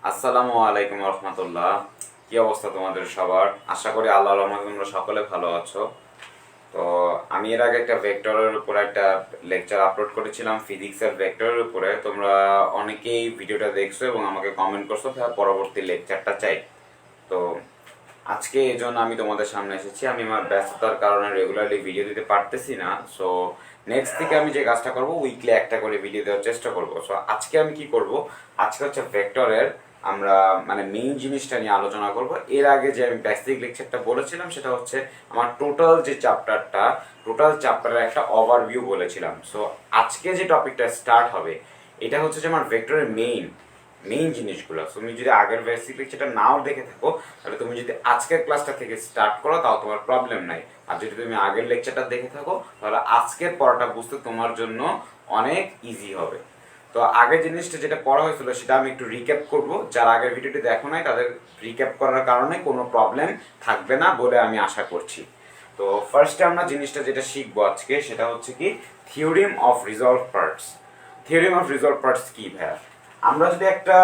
আসসালামু আলাইকুম রহমতুল্লাহ। কি অবস্থা তোমাদের সবার? আশা করি আল্লাহর রহমতে তোমরা সকলে ভালো আছো। তো আমি এর আগে একটা ভেক্টরের উপর একটা লেকচার আপলোড করেছিলাম, ফিজিক্সের ভেক্টরের উপরে। তোমরা অনেকেই ভিডিওটা দেখছো এবং আমাকে কমেন্ট করছো ভাইয়া পরবর্তী লেকচারটা চাই। তো আজকে এই জন্য আমি তোমাদের সামনে এসেছি। আমি আমার ব্যস্ততার কারণে রেগুলারলি ভিডিও দিতে পারতেছি না। সো নেক্সট থেকে আমি যে কাজটা করব, উইকলি একটা করে ভিডিও দেওয়ার চেষ্টা করব। সো আজকে আমি কি করব, আজকে হচ্ছে ভেক্টরের আমরা মানে মেইন জিনিসটা নিয়ে আলোচনা করব। এর আগে যে আমি বেসিক লেকচারটা বলেছিলাম সেটা হচ্ছে আমার টোটাল চ্যাপ্টারের একটা ওভারভিউ বলেছিলাম। সো আজকে যে টপিকটা স্টার্ট হবে এটা হচ্ছে যে আমার ভেক্টরের মেইন জিনিসগুলো। তুমি যদি আগের বেসিক লেকচারটা নাও দেখে থাকো, তাহলে তুমি যদি আজকের ক্লাসটা থেকে স্টার্ট করো তাও তোমার প্রবলেম নাই। আর যদি তুমি আগের লেকচারটা দেখে থাকো তাহলে আজকের পড়াটা বুঝতে তোমার জন্য অনেক ইজি হবে। তো আগের জিনিসটা যেটা পড়া হয়েছিল সেটা আমি একটু রিক্যাপ করব। যারা আগের ভিডিওটি দেখো নাই তাদের রিক্যাপ করার কারণে কোনো প্রবলেম থাকবে না বলে আমি আশা করছি। তো ফার্স্টে আমরা জিনিসটা যেটা শিখবো আজকে সেটা হচ্ছে কি theorem of resolve parts. Theorem of resolve parts কি ভাইয়া? আমরা যদি একটা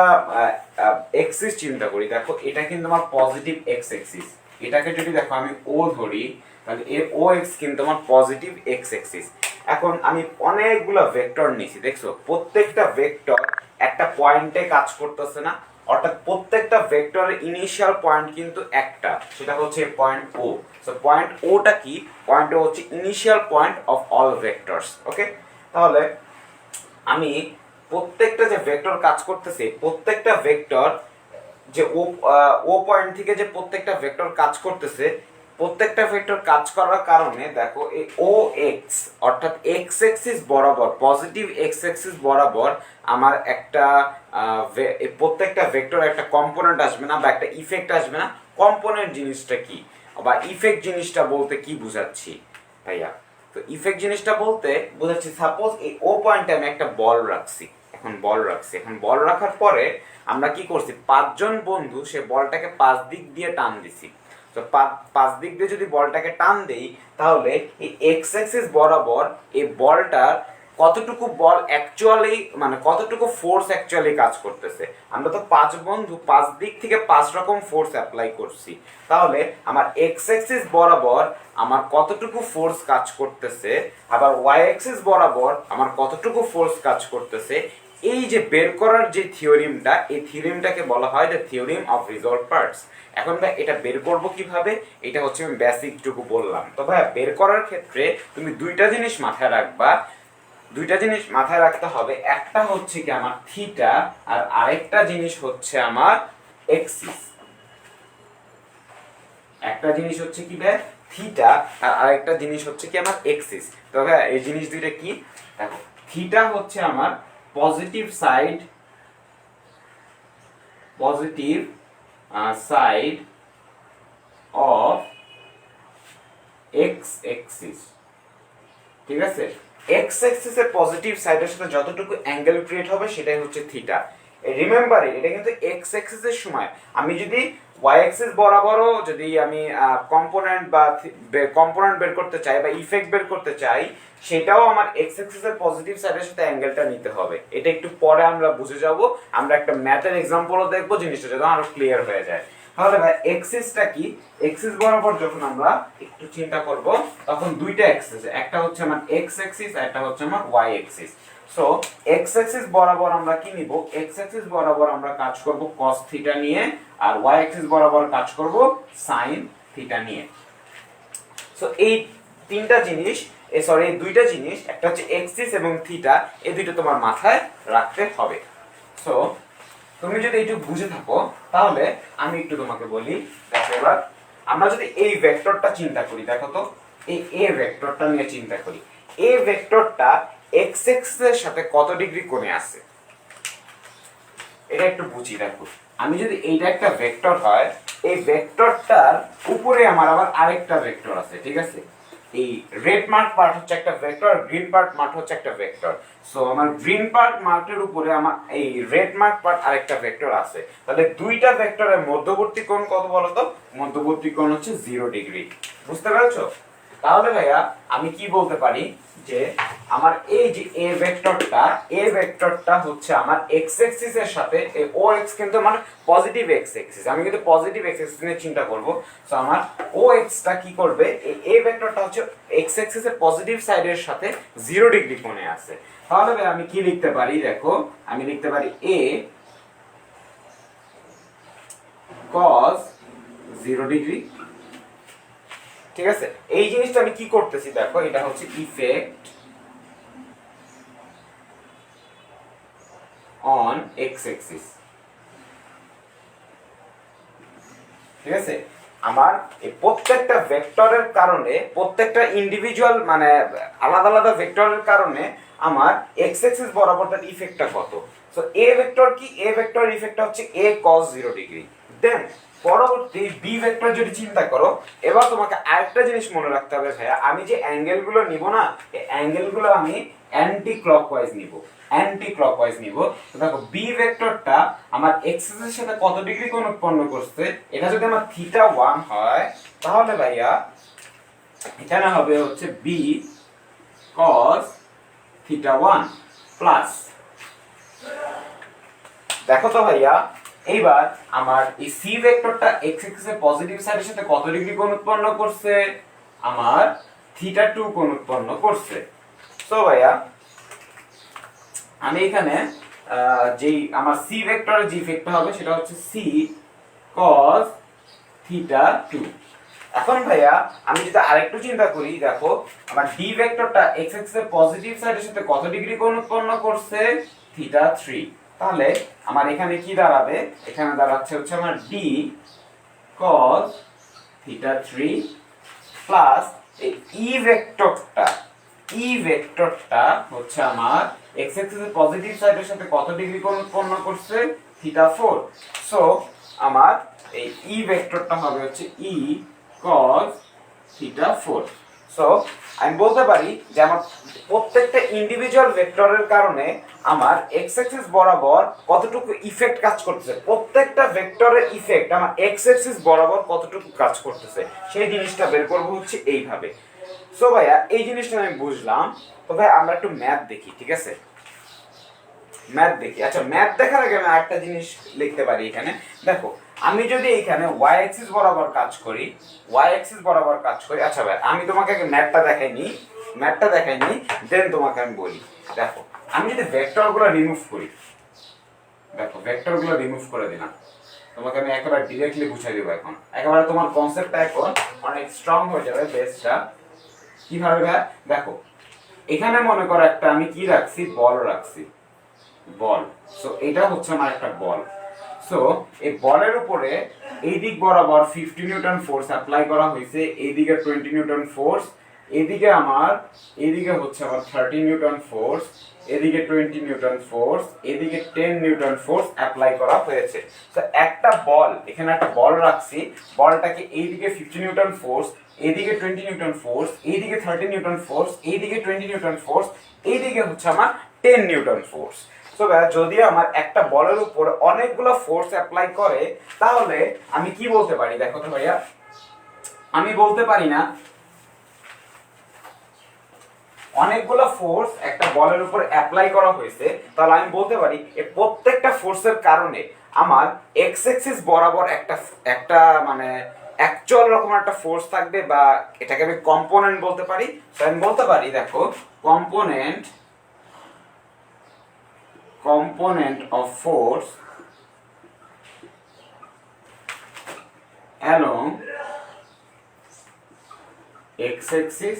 এক্সিস চিন্তা করি, দেখো এটা কিন্তু আমার পজিটিভ এক্স এক্সিস। এটাকে যদি দেখো আমি ও ধরি, তাহলে এর ও এক্স কিন্তু আমার পজিটিভ এক্স এক্সিস। এখন আমি অনেকগুলো ভেক্টর নিয়েছি, দেখছো প্রত্যেকটা ভেক্টর একটা পয়েন্টে কাজ করতেছে না? অর্থাৎ প্রত্যেকটা ভেক্টরের ইনিশিয়াল পয়েন্ট কিন্তু একটা, সেটা হচ্ছে পয়েন্ট ও। সো পয়েন্ট ওটা কি? পয়েন্ট ও হচ্ছে initial point of all vectors. Okay, তাহলে আমি প্রত্যেকটা যে ভেক্টর কাজ করতেছে, প্রত্যেকটা ভেক্টর যে ও পয়েন্ট থেকে যে প্রত্যেকটা ভেক্টর কাজ করতেছে, প্রত্যেকটা ভেক্টর কাজ করার কারণে দেখো এই ও এক্স অর্থাৎ এক্স এক্সিস বরাবর, পজিটিভ এক্স এক্সিস বরাবর আমার একটা প্রত্যেকটা ভেক্টর একটা কম্পোনেন্ট আসবে না বা একটা ইফেক্ট আসবে না। কম্পোনেন্ট জিনিসটা কি বা ইফেক্ট জিনিসটা বলতে কি বুঝাচ্ছি ভাইয়া? তো ইফেক্ট জিনিসটা বলতে বোঝাচ্ছি, সাপোজ এই ও পয়েন্টে আমি একটা বল রাখছি। এখন বল রাখার পরে আমরা কি করছি, পাঁচজন বন্ধু সে বলটাকে পাঁচ দিক দিয়ে টান দিছি। তো পাঁচ দিক দিয়ে যদি বলটাকে টান দেই, তাহলে এই এক্স অ্যাক্সিস বরাবর এই বলটার কতটুকু বল অ্যাকচুয়ালি মানে কতটুকু ফোর্স অ্যাকচুয়ালি কাজ করতেছে। আমরা তো পাঁচ বন্ধু পাঁচ দিক থেকে পাঁচ রকম ফোর্স অ্যাপ্লাই করছি, তাহলে আমার এক্স অ্যাক্সিস বরাবর আমার কতটুকু ফোর্স কাজ করতেছে, আবার ওয়াই অ্যাক্সিস বরাবর আমার কতটুকু ফোর্স কাজ করতেছে, এই যে বের করার যে থিওরিমটা, এই থিওরিমটাকে বলা হয় the theorem of resolve parts. এখন ভাই এটা বের করব কিভাবে, এটা হচ্ছে আমি বেসিকটুকু বললাম। তো ভাই বের করার ক্ষেত্রে তুমি দুইটা জিনিস মাথায় রাখবা, দুইটা জিনিস মাথায় রাখতে হবে। একটা হচ্ছে কি আমার থিটা, আর আরেকটা জিনিস হচ্ছে আমার এক্সিস। একটা জিনিস হচ্ছে কি ভাই থিটা, আর আরেকটা জিনিস হচ্ছে কি আমার এক্সিস। তো ভাই এই জিনিস দুইটা কি? দেখো থিটা হচ্ছে আমার positive side of x axis. ঠিক আছে, এক্স অ্যাক্সিস এর পজিটিভ সাইডের সাথে যতটুকু অ্যাঙ্গেল ক্রিয়েট হবে সেটাই হচ্ছে থিটা। রিমেম্বার এটা কিন্তু এক্স অ্যাক্সিস এর সময়। আমি যদি ওয়াই অ্যাক্সিস বরাবরও যদি আমি কম্পোনেন্ট বের করতে চাই বা ইফেক্ট বের করতে চাই, সেটাও আমার এক্স অ্যাক্সিস এর পজিটিভ সাইডের সাথে অ্যাঙ্গেলটা নিতে হবে। এটা একটু পরে আমরা বুঝে যাব, আমরা একটা ম্যাথের এক্সাম্পলও দেখবো, জিনিসটা যেন আরো ক্লিয়ার হয়ে যায়। তাহলে ভাই এক্সিসটা কি? এক্সিস বরাবর যখন আমরা একটু চিন্তা করব, তখন দুইটা এক্সিস, একটা হচ্ছে আমার এক্স অ্যাক্সিস আর একটা হচ্ছে আমার Y axis. So X axis বরাবর আমরা কি নিব? এক্স অ্যাক্সিস বরাবর আমরা কাজ করব cos থিটা নিয়ে, আর ওয়াই অ্যাক্সিস বরাবর কাজ করব sin থিটা নিয়ে। সো এই তিনটা জিনিস, এই দুইটা জিনিস, একটা হচ্ছে এক্সিস এবং থিটা, এই দুইটা তোমার মাথায় রাখতে হবে। সো তুমি যদি একটু বুঝে থাকো তাহলে আমি একটু তোমাকে বলি। দেখো এবার আমরা যদি এই ভেক্টরটা চিন্তা করি, দেখো তো এই এ ভেক্টরটা নিয়ে চিন্তা করি। এ ভেক্টরটা এক্স এক্স এর সাথে কত ডিগ্রি কোণে আছে এটা একটু বুঝি। দেখো আমি যদি এইটা একটা ভেক্টর হয়, এই ভেক্টরটার উপরে আমার আবার আরেকটা ভেক্টর আছে, ঠিক আছে? এই রেড মার্ক পার্ট হচ্ছে একটা ভেক্টর, গ্রিন পার্ট মার্ক হচ্ছে একটা ভেক্টর। সো আমার গ্রিন পার্ট মার্কের উপরে আমার এই রেড মার্ক পার্ট আরেকটা ভেক্টর আছে। তাহলে দুইটা ভেক্টরের মধ্যবর্তী কোণ কত বলো তো? মধ্যবর্তী কোণ হচ্ছে 0 ডিগ্রি। বুঝতে পেরেছো? তাহলে ভাইয়া আমি কি বলতে পারি যে আমার এই যে এ ভেক্টরটা হচ্ছে আমার এক্স এক্সিস এর সাথে ও এক্স কিন্তু আমার পজিটিভ এক্স এক্সিস, আমি কিন্তু পজিটিভ এক্স এক্সিস নিয়ে চিন্তা করব। সো আমার ও এক্সটা কি করবে, এ ভেক্টরটা হচ্ছে এক্স এক্সিস এর পজিটিভ সাইডের সাথে 0 ডিগ্রি কোণে আছে। তাহলে ভাই আমি কি লিখতে পারি, দেখো আমি লিখতে পারি এ cos 0 ডিগ্রি। ঠিক আছে, এই জিনিসটা আমি কি করতেছি দেখো, এটা হচ্ছে ইফেক্ট অন এক্স এক্সিস। ঠিক আছে, আমার এই প্রত্যেকটা ভেক্টরের কারণে, প্রত্যেকটা ইন্ডিভিজুয়াল মানে আলাদা আলাদা ভেক্টরের কারণে আমার এক্স এক্সিস বরাবর তার ইফেক্টটা কত। সো এ ভেক্টর কি, এ ভেক্টর ইফেক্টটা হচ্ছে এ cos 0 ডিগ্রি। দেন পরবর্তী বি ভেক্টর যদি চিন্তা করো, এবার তোমাকে আরেকটা জিনিস মনে রাখতে হবে ভাইয়া, আমি যে অ্যাঙ্গেলগুলো নিব না, এই অ্যাঙ্গেলগুলো আমি অ্যান্টি ক্লকওয়াইজ নিব, অ্যান্টি ক্লকওয়াইজ নিব। তো দেখো বি ভেক্টরটা আমার এক্সিস এর সাথে কত ডিগ্রি কোণ উৎপন্ন করছে, এটা যদি আমার থিটা 1 হয় তাহলে ভাইয়া এখানে হবে হচ্ছে বি cos থিটা 1 প্লাস, দেখো তো ভাইয়া এইবার আমার এই সি ভেক্টরটা এক্স এক্সিস এর পজিটিভ সাইডের সাথে কত ডিগ্রি কোণ উৎপন্ন করছে, আমার থিটা 2 কোণ উৎপন্ন করছে। সো ভাইয়া আমি এখানে যেই আমার সি ভেক্টরের যে ইফেক্টটা হবে সেটা হচ্ছে সি cos থিটা 2। এখন ভাইয়া আমি যদি আরেকটু চিন্তা করি, দেখো আমার ডি ভেক্টরটা এক্স এক্সিস এর পজিটিভ সাইডের সাথে কত ডিগ্রি কোণ উৎপন্ন করছে, থিটা 3। তাহলে আমার এখানে কি দাঁড়াবে, এখানে দাঁড়াচ্ছে হচ্ছে আমার ডি cos থিটা 3 প্লাস এই ই ভেক্টরটা হচ্ছে আমার এক্স এক্সিস এর পজিটিভ সাইডের সাথে কত ডিগ্রি কোণ উৎপন্ন করছে, থিটা 4। সো আমার এই ই ভেক্টরটা হবে হচ্ছে ই cos থিটা 4। সো আমি বলতে পারি যে আমার প্রত্যেকটা ইন্ডিভিজুয়াল ভেক্টরের কারণে আমার এক্স অ্যাক্সিস বরাবর কতটুকু ইফেক্ট কাজ করতেছে, প্রত্যেকটা ভেক্টরের ইফেক্ট আমার এক্স অ্যাক্সিস বরাবর কতটুকু কাজ করতেছে সেই জিনিসটা বের করব হচ্ছে এইভাবে। সো ভাইয়া এই জিনিসটা আমি বুঝলাম। তো ভাই আমরা একটু ম্যাথ দেখি, ঠিক আছে, ম্যাথ দেখি। আচ্ছা ম্যাথ দেখার আগে আমি আরেকটা জিনিস লিখতে পারি এখানে, দেখো আমি যদি এখানে ওয়াই অ্যাক্সিস বরাবর কাজ করি, আচ্ছা ভাই আমি তোমাকে আগে ম্যাথটা দেখাইনি, দেন তোমাকে আমি বলি। দেখো আমি যদি ভেক্টরগুলো রিমুভ করি, দেখো ভেক্টরগুলো রিমুভ করে দিলাম, তোমাকে আমি একেবারে ডিরেক্টলি বুঝাই দেবো। এখন একেবারে তোমার কনসেপ্টটা এখন অনেক স্ট্রং হয়ে যাবে, বেসটা কিভাবে ভাই। দেখো এখানে মনে করো একটা আমি কি রাখছি, বল রাখছি, বল। সো এটা হচ্ছে আমার একটা বল। সো এই বলের উপরে এই দিক বরাবর 50 নিউটন ফোর্স অ্যাপ্লাই করা হয়েছে, এইদিকে 20 নিউটন ফোর্স, এদিকে হচ্ছে আমার 30 নিউটন ফোর্স, এদিকে 20 নিউটন ফোর্স, এদিকে 10 নিউটন ফোর্স অ্যাপ্লাই করা হয়েছে। তো একটা বল, এখানে একটা বল রাখছি, বলটাকে এইদিকে 50 নিউটন ফোর্স, এইদিকে 20 নিউটন ফোর্স, এইদিকে 30 নিউটন ফোর্স, এইদিকে 20 নিউটন ফোর্স, এইদিকে হচ্ছে আমার 10 নিউটন ফোর্স। সো যদি আমার একটা বলের উপর অনেকগুলো ফোর্স অ্যাপ্লাই করে তাহলে আমি কি বলতে পারি, দেখো তো ভাইয়া আমি বলতে পারি না অনেকগুলো ফোর্স একটা বলের উপর অ্যাপ্লাই করা হয়েছে, তাহলে আমি বলতে পারি এই প্রত্যেকটা ফোর্সের কারণে আমার এক্স অ্যাক্সিস বরাবর একটা মানে অ্যাকচুয়াল রকম একটা ফোর্স থাকবে, বা এটাকে আমি কম্পোনেন্ট বলতে পারি। তো আমি বলতে পারি দেখো component of force along x axis।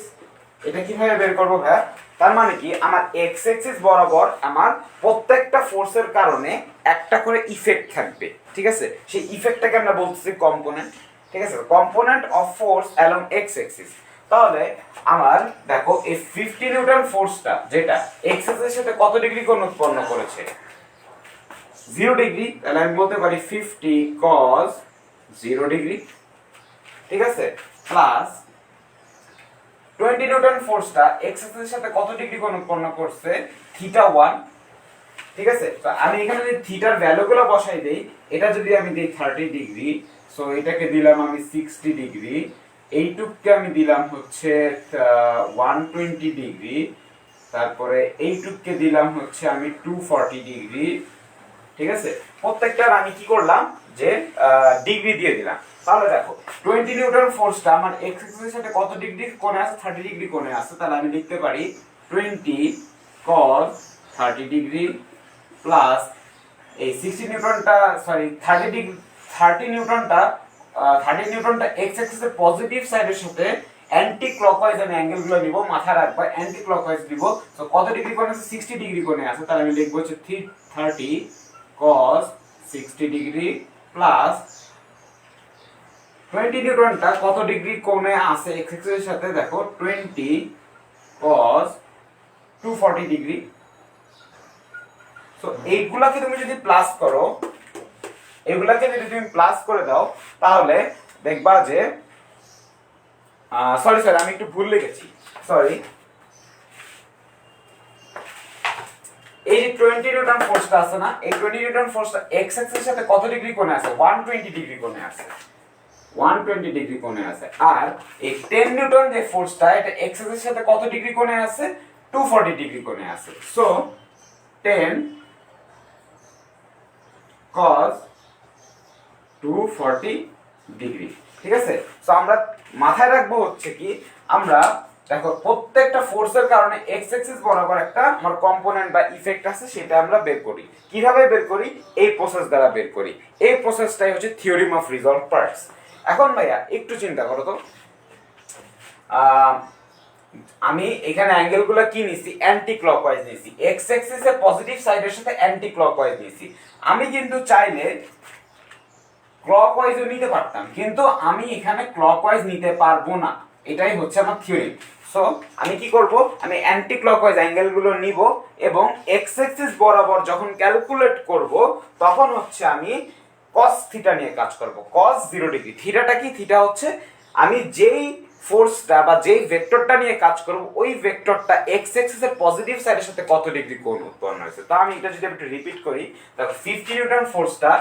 এটা কিভাবে বের করবো ভাই, তার মানে কি আমার x axis বরাবর আমার প্রত্যেকটা ফোর্সের কারণে একটা করে ইফেক্ট থাকবে, ঠিক আছে, সেই ইফেক্টটাকে আমরা বলতেছি কম্পোনেন্ট। ঠিক আছে, component of force along x axis। তাহলে আমার দেখো এই 50 নিউটন ফোর্সটা যেটা x axis এর সাথে কত ডিগ্রি কোণ উৎপন্ন করেছে, 0 ডিগ্রি। তাহলে আমি বলতে পারি 50 cos 0 ডিগ্রি, ঠিক আছে, প্লাস 20 নিউটন ফোর্সটা x অ্যাক্সিস এর সাথে কত ডিগ্রি কোণ উৎপন্ন করছে, থিটা 1। ঠিক আছে, তো আমি এখানে যদি থিটার ভ্যালুগুলো বসাই দেই, এটা যদি আমি দেই 30 ডিগ্রি, সো এটাকে দিলাম আমি 60 ডিগ্রি, এইটুককে আমি দিলাম হচ্ছে 120 ডিগ্রি, তারপরে এইটুককে দিলাম হচ্ছে আমি 240 ডিগ্রি। ঠিক আছে, প্রত্যেকটার আমি কি করলাম যে ডিগ্রি দিয়ে দিলাম। তাহলে দেখো 20 নিউটন ফোর্সটা আমার এক্স অ্যাক্সিসের সাথে কত ডিগ্রি কোণে আছে, 30 ডিগ্রি কোণে আছে। তাহলে আমি লিখতে পারি 20 cos 30 ডিগ্রি প্লাস এই 60 নিউটনটা, সরি 30 নিউটনটা 30 নিউটনটা এক্স অ্যাক্সিসের পজিটিভ সাইডের সাথে অ্যান্টি ক্লকওয়াইজ আমি অ্যাঙ্গেলগুলো নিব, মাথায় রাখবা অ্যান্টি ক্লকওয়াইজ নিব। তো কত ডিগ্রি কোণে আছে, 60 ডিগ্রি কোণে আছে। তাহলে আমি লিখব হচ্ছে 30 cos 60 ডিগ্রি প্লাস 20 নিউটনটা কত ডিগ্রি কোণে আছে এক্স অ্যাক্সিসের সাথে, দেখো 20 cos 240 ডিগ্রি। সো এইগুলাকে তুমি যদি প্লাস করো, এগুলাকে যদি তুমি প্লাস করে দাও, তাহলে দেখবা যে সরি আমি একটু ভুল লিখেছি, সরি। এই যে 20 নিউটন ফোর্সটা আছে না, এই 20 নিউটন ফোর্সটা এক্স অ্যাক্সিসের সাথে কত ডিগ্রি কোণে আছে, 120 ডিগ্রি কোণে আছে, 120 ডিগ্রি কোণে আছে। আর এই 10 নিউটন যে ফোর্সটা, এটা এক্স অ্যাক্সিসের সাথে কত ডিগ্রি কোণে আছে, 240 ডিগ্রি কোণে আছে। So 10 cos 240 degree. ঠিক আছে, সো আমরা মাথায় রাখবো হচ্ছে কি, আমরা দেখো প্রত্যেকটা ফোর্সের কারণে এক্স অ্যাক্সিস বরাবর একটা আমার কম্পোনেন্ট বা ইফেক্ট আছে, সেটা আমরা বের করি। কিভাবে বের করি, এই প্রসেস দ্বারা বের করি। এই প্রসেসটাই হচ্ছে থিওরিম অফ রিজলভ পার্টস। এখন ভাইয়া একটু চিন্তা করো তো, আমি এখানে অ্যাঙ্গেলগুলো কি নিছি, অ্যান্টি ক্লকওয়াইজ নিছি, এক্স অ্যাক্সিসের পজিটিভ সাইডের সাথে অ্যান্টি ক্লকওয়াইজ নিছি। আমি কিন্তু চাইলে ক্লকওয়াইজও নিতে পারতাম, কিন্তু আমি এখানে ক্লকওয়াইজ নিতে পারবো না, এটাই হচ্ছে আমার থিওরি। সো আমি কি করব, আমি অ্যান্টি ক্লকওয়াইজ অ্যাঙ্গেলগুলো নিব এবং এক্স অ্যাক্সিস বরাবর যখন ক্যালকুলেট করব, তখন হচ্ছে আমি cos থিটা নিয়ে কাজ করব। cos 0 ডিগ্রি, থিটাটা কি, থিটা হচ্ছে আমি যেই ফোর্সটা বা যেই ভেক্টরটা নিয়ে কাজ করব, ওই ভেক্টরটা এক্স অ্যাক্সিসের পজিটিভ সাইডের সাথে কত ডিগ্রি কোণ উৎপন্ন হয়েছে। তা আমি এটা যদি একটু রিপিট করি, দেখো 50 নিউটন ফোর্সটা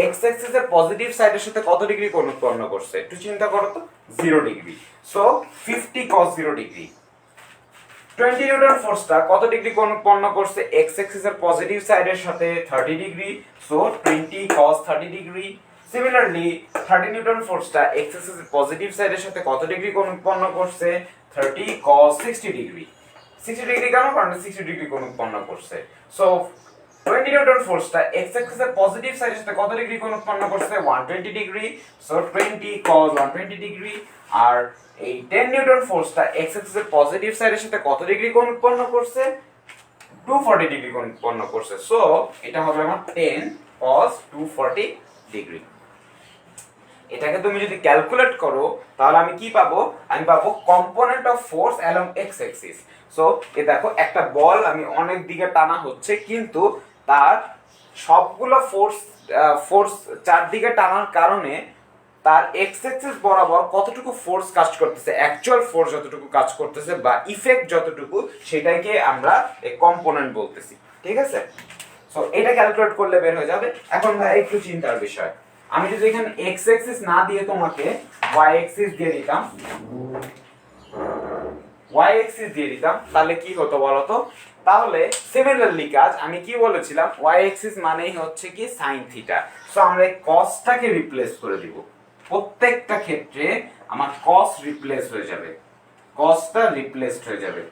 এক্স অ্যাক্সিসের পজিটিভ সাইডের সাথে কত ডিগ্রি কোণ উৎপন্ন করছে, একটু চিন্তা করো তো, 0 degree. So 50 cos 0 degree. 20 newton ফোর্সটা কত ডিগ্রি কোণ উৎপন্ন করছে, এক্স অ্যাক্সিসের পজিটিভ সাইডের সাথে 30 degree. So 20 cos 30 degree. Similarly 30 newton ফোর্সটা এক্স অ্যাক্সিসের পজিটিভ সাইডের সাথে কত ডিগ্রি কোণ উৎপন্ন করছে, 30 cos 60 ডিগ্রি। 60 ডিগ্রি কেন, কারণ 60 ডিগ্রি কোণ উৎপন্ন করছে। সো 20 নিউটন ফোর্সটা এক্স অ্যাক্সিসের পজিটিভ সাইডের সাথে কত ডিগ্রি কোণ উৎপন্ন করছে, 120 ডিগ্রি। So 20 cos 120 degree. আর এই 10 নিউটন ফোর্সটা এক্স অ্যাক্সিসের পজিটিভ সাইডের সাথে কত ডিগ্রি কোণ উৎপন্ন করছে, 240 ডিগ্রি কোণ উৎপন্ন করছে। সো এটা হবে আমার 10 cos 240 ডিগ্রি। এটাকে তুমি যদি ক্যালকুলেট করো, তাহলে আমি কি পাবো, আমি পাবো component of force along x axis. So এ দেখো একটা বল আমি অনেক দিকে টানা হচ্ছে, কিন্তু তার সবগুলো ফোর্স চারদিকে টানার কারণে তার এক্স অ্যাক্সিস বরাবর কতটুকু ফোর্স কাজ করতেছে, অ্যাকচুয়াল ফোর্স যতটুকু কাজ করতেছে বা ইফেক্ট যতটুকু, সেটাকে আমরা এই কম্পোনেন্ট বলতেছি। ঠিক আছে, সো এটা ক্যালকুলেট করলে বের হয়ে যাবে। এখন একটু চিন্তার বিষয়, আমি যদি এখানে এক্স অ্যাক্সিস না দিয়ে তোমাকে ওয়াই অ্যাক্সিস দিয়ে দিতাম, ওয়াই অ্যাক্সিস দিয়ে দিতাম, তাহলে কি হতো বলো তো? তাহলে সিমিলারলি কাজ, আমি কি বলেছিলাম, ওয়াই অ্যাক্সিস মানেই হচ্ছে কি সাইন থিটা। সো আমরা এই কসটাকে রিপ্লেস করে দিব, প্রত্যেকটা ক্ষেত্রে আমার কস রিপ্লেস হয়ে যাবে, কসটা রিপ্লেসড হয়ে যাবে।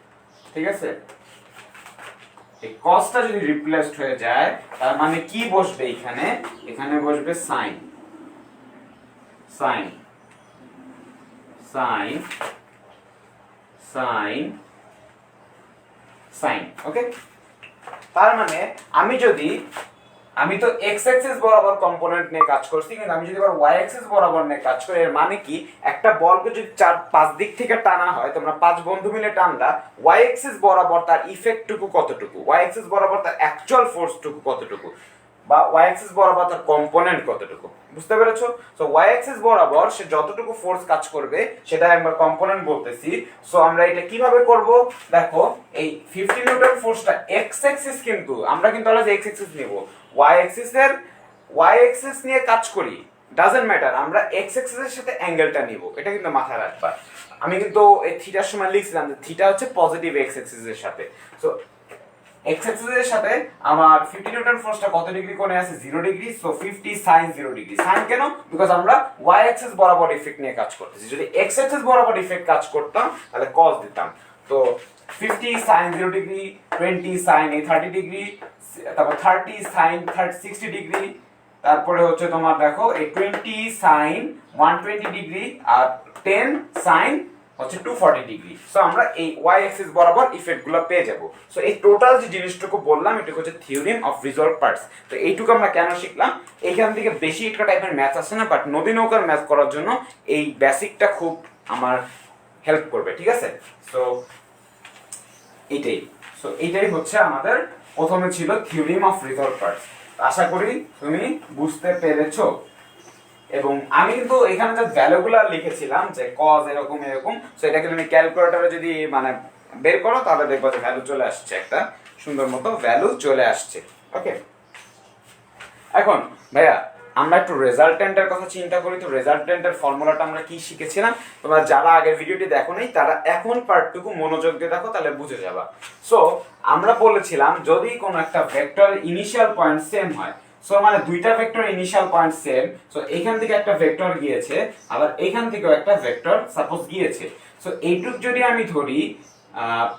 ঠিক আছে, এই কসটা যদি রিপ্লেসড হয়ে যায়, তার মানে কি বসবে এখানে, এখানে বসবে sine, sine, sine, sine, sine. Okay, তার মানে আমি তো এক্স অ্যাক্সিস বরাবর কম্পোনেন্ট নিয়ে কাজ করছি, কিন্তু আমি যদি আবার ওয়াই অ্যাক্সিস বরাবর নিয়ে কাজ করি, এর মানে কি, একটা বলকে যদি 4-5 দিক থেকে টানা হয়, তোমরা 5 বন্ধু মিলে টানলা, ওয়াই অ্যাক্সিস বরাবর তার ইফেক্টটুকু কতটুকু, ওয়াই অ্যাক্সিস বরাবর তার অ্যাকচুয়াল ফোর্সটুকু কতটুকু, বা ওয়াই অ্যাক্সিস বরাবর তার কম্পোনেন্ট কতটুকু, বুঝতে পেরেছো? সো ওয়াই অ্যাক্সিস বরাবর সে যতটুকু ফোর্স কাজ করবে, সেটা আমরা কম্পোনেন্ট বলতেছি। সো আমরা এটা কিভাবে করব, দেখো এই 50 নিউটন ফোর্সটা এক্স অ্যাক্সিস, কিন্তু আমরা কিন্তু অলওয়েজ এক্স অ্যাক্সিস নেব, ওয়াই অ্যাক্সিস নিয়ে কাজ করি, ডাজন্ট ম্যাটার, আমরা এক্স অ্যাক্সিস এর সাথে অ্যাঙ্গেলটা নিব, এটা কিন্তু মাথায় রাখবা। আমি কিন্তু এই থিটার সময় লিখছিলাম যে থিটা হচ্ছে পজিটিভ এক্স অ্যাক্সিস এর সাথে। সো এক্স অ্যাক্সিস এর সাথে আমার 50 নিউটন ফোর্সটা কত ডিগ্রি কোণে আছে? 0 degree. So 50 sin 0 degree. Sine কেন? বিকজ আমরা ওয়াই অ্যাক্সিস বরাবর ইফেক্ট নিয়ে কাজ করতেছি। যদি এক্স অ্যাক্সিস বরাবর ইফেক্ট কাজ করতাম তাহলে cos দিতাম। তো 50 sin 0 ডিগ্রি, 20 sin 30 ডিগ্রি, তারপর 30 sin 60 ডিগ্রি, তারপরে হচ্ছে তোমার দেখো এই 20 sin 120 ডিগ্রি আর 10 sin হচ্ছে 240 ডিগ্রি। সো আমরা এই ওয়াই অ্যাক্সিস বরাবর ইফেক্ট গুলো পেয়ে যাব। সো এই টোটাল যে জিনিসটুকু বললাম এটা হচ্ছে থিওরেম অফ রিজলভ পার্টস। তো এইটুকু আমরা কেন শিখলাম? এইখান থেকে বেশি একটা টাইপের ম্যাথ আছে না, বাট নদী নৌকার ম্যাথ করার জন্য এই বেসিকটা খুব আমার হেল্প করবে, ঠিক আছে? সো এইটাই হচ্ছে আমাদের প্রথমে ছিল থিওরেম অফ রিজলভ পার্টস। আশা করি তুমি বুঝতে পেরেছো। এবং আমি কিন্তু এখানে যে ভ্যালুগুলো লিখেছিলাম যে cos এরকম এরকম, সো এটাকে তুমি ক্যালকুলেটরে যদি মানে বের করো তাহলে দেখবা যে ভ্যালু চলে আসছে, একটা সুন্দর মতো ভ্যালু চলে আসছে। ওকে, এখন ভাইয়া আমরা একটু রেজাল্টেন্টের কথা চিন্তা করি। তো রেজাল্টেন্টের ফর্মুলাটা আমরা কি শিখেছিলাম? তোমরা যারা আগের ভিডিওটি দেখো নাই তারা এখন পার্টটুকু মনোযোগ দিয়ে দেখো, তাহলে বুঝে যাবা। সো আমরা বলেছিলাম যদি কোনো একটা ভেক্টরের ইনিশিয়াল পয়েন্ট সেম হয়, সো মানে দুইটা vector initial point same, so এখান থেকে একটা ভেক্টর গিয়েছে আবার এখান থেকেও একটা ভেক্টর সাপোজ গিয়েছে। সো এইটুক যদি আমি ধরি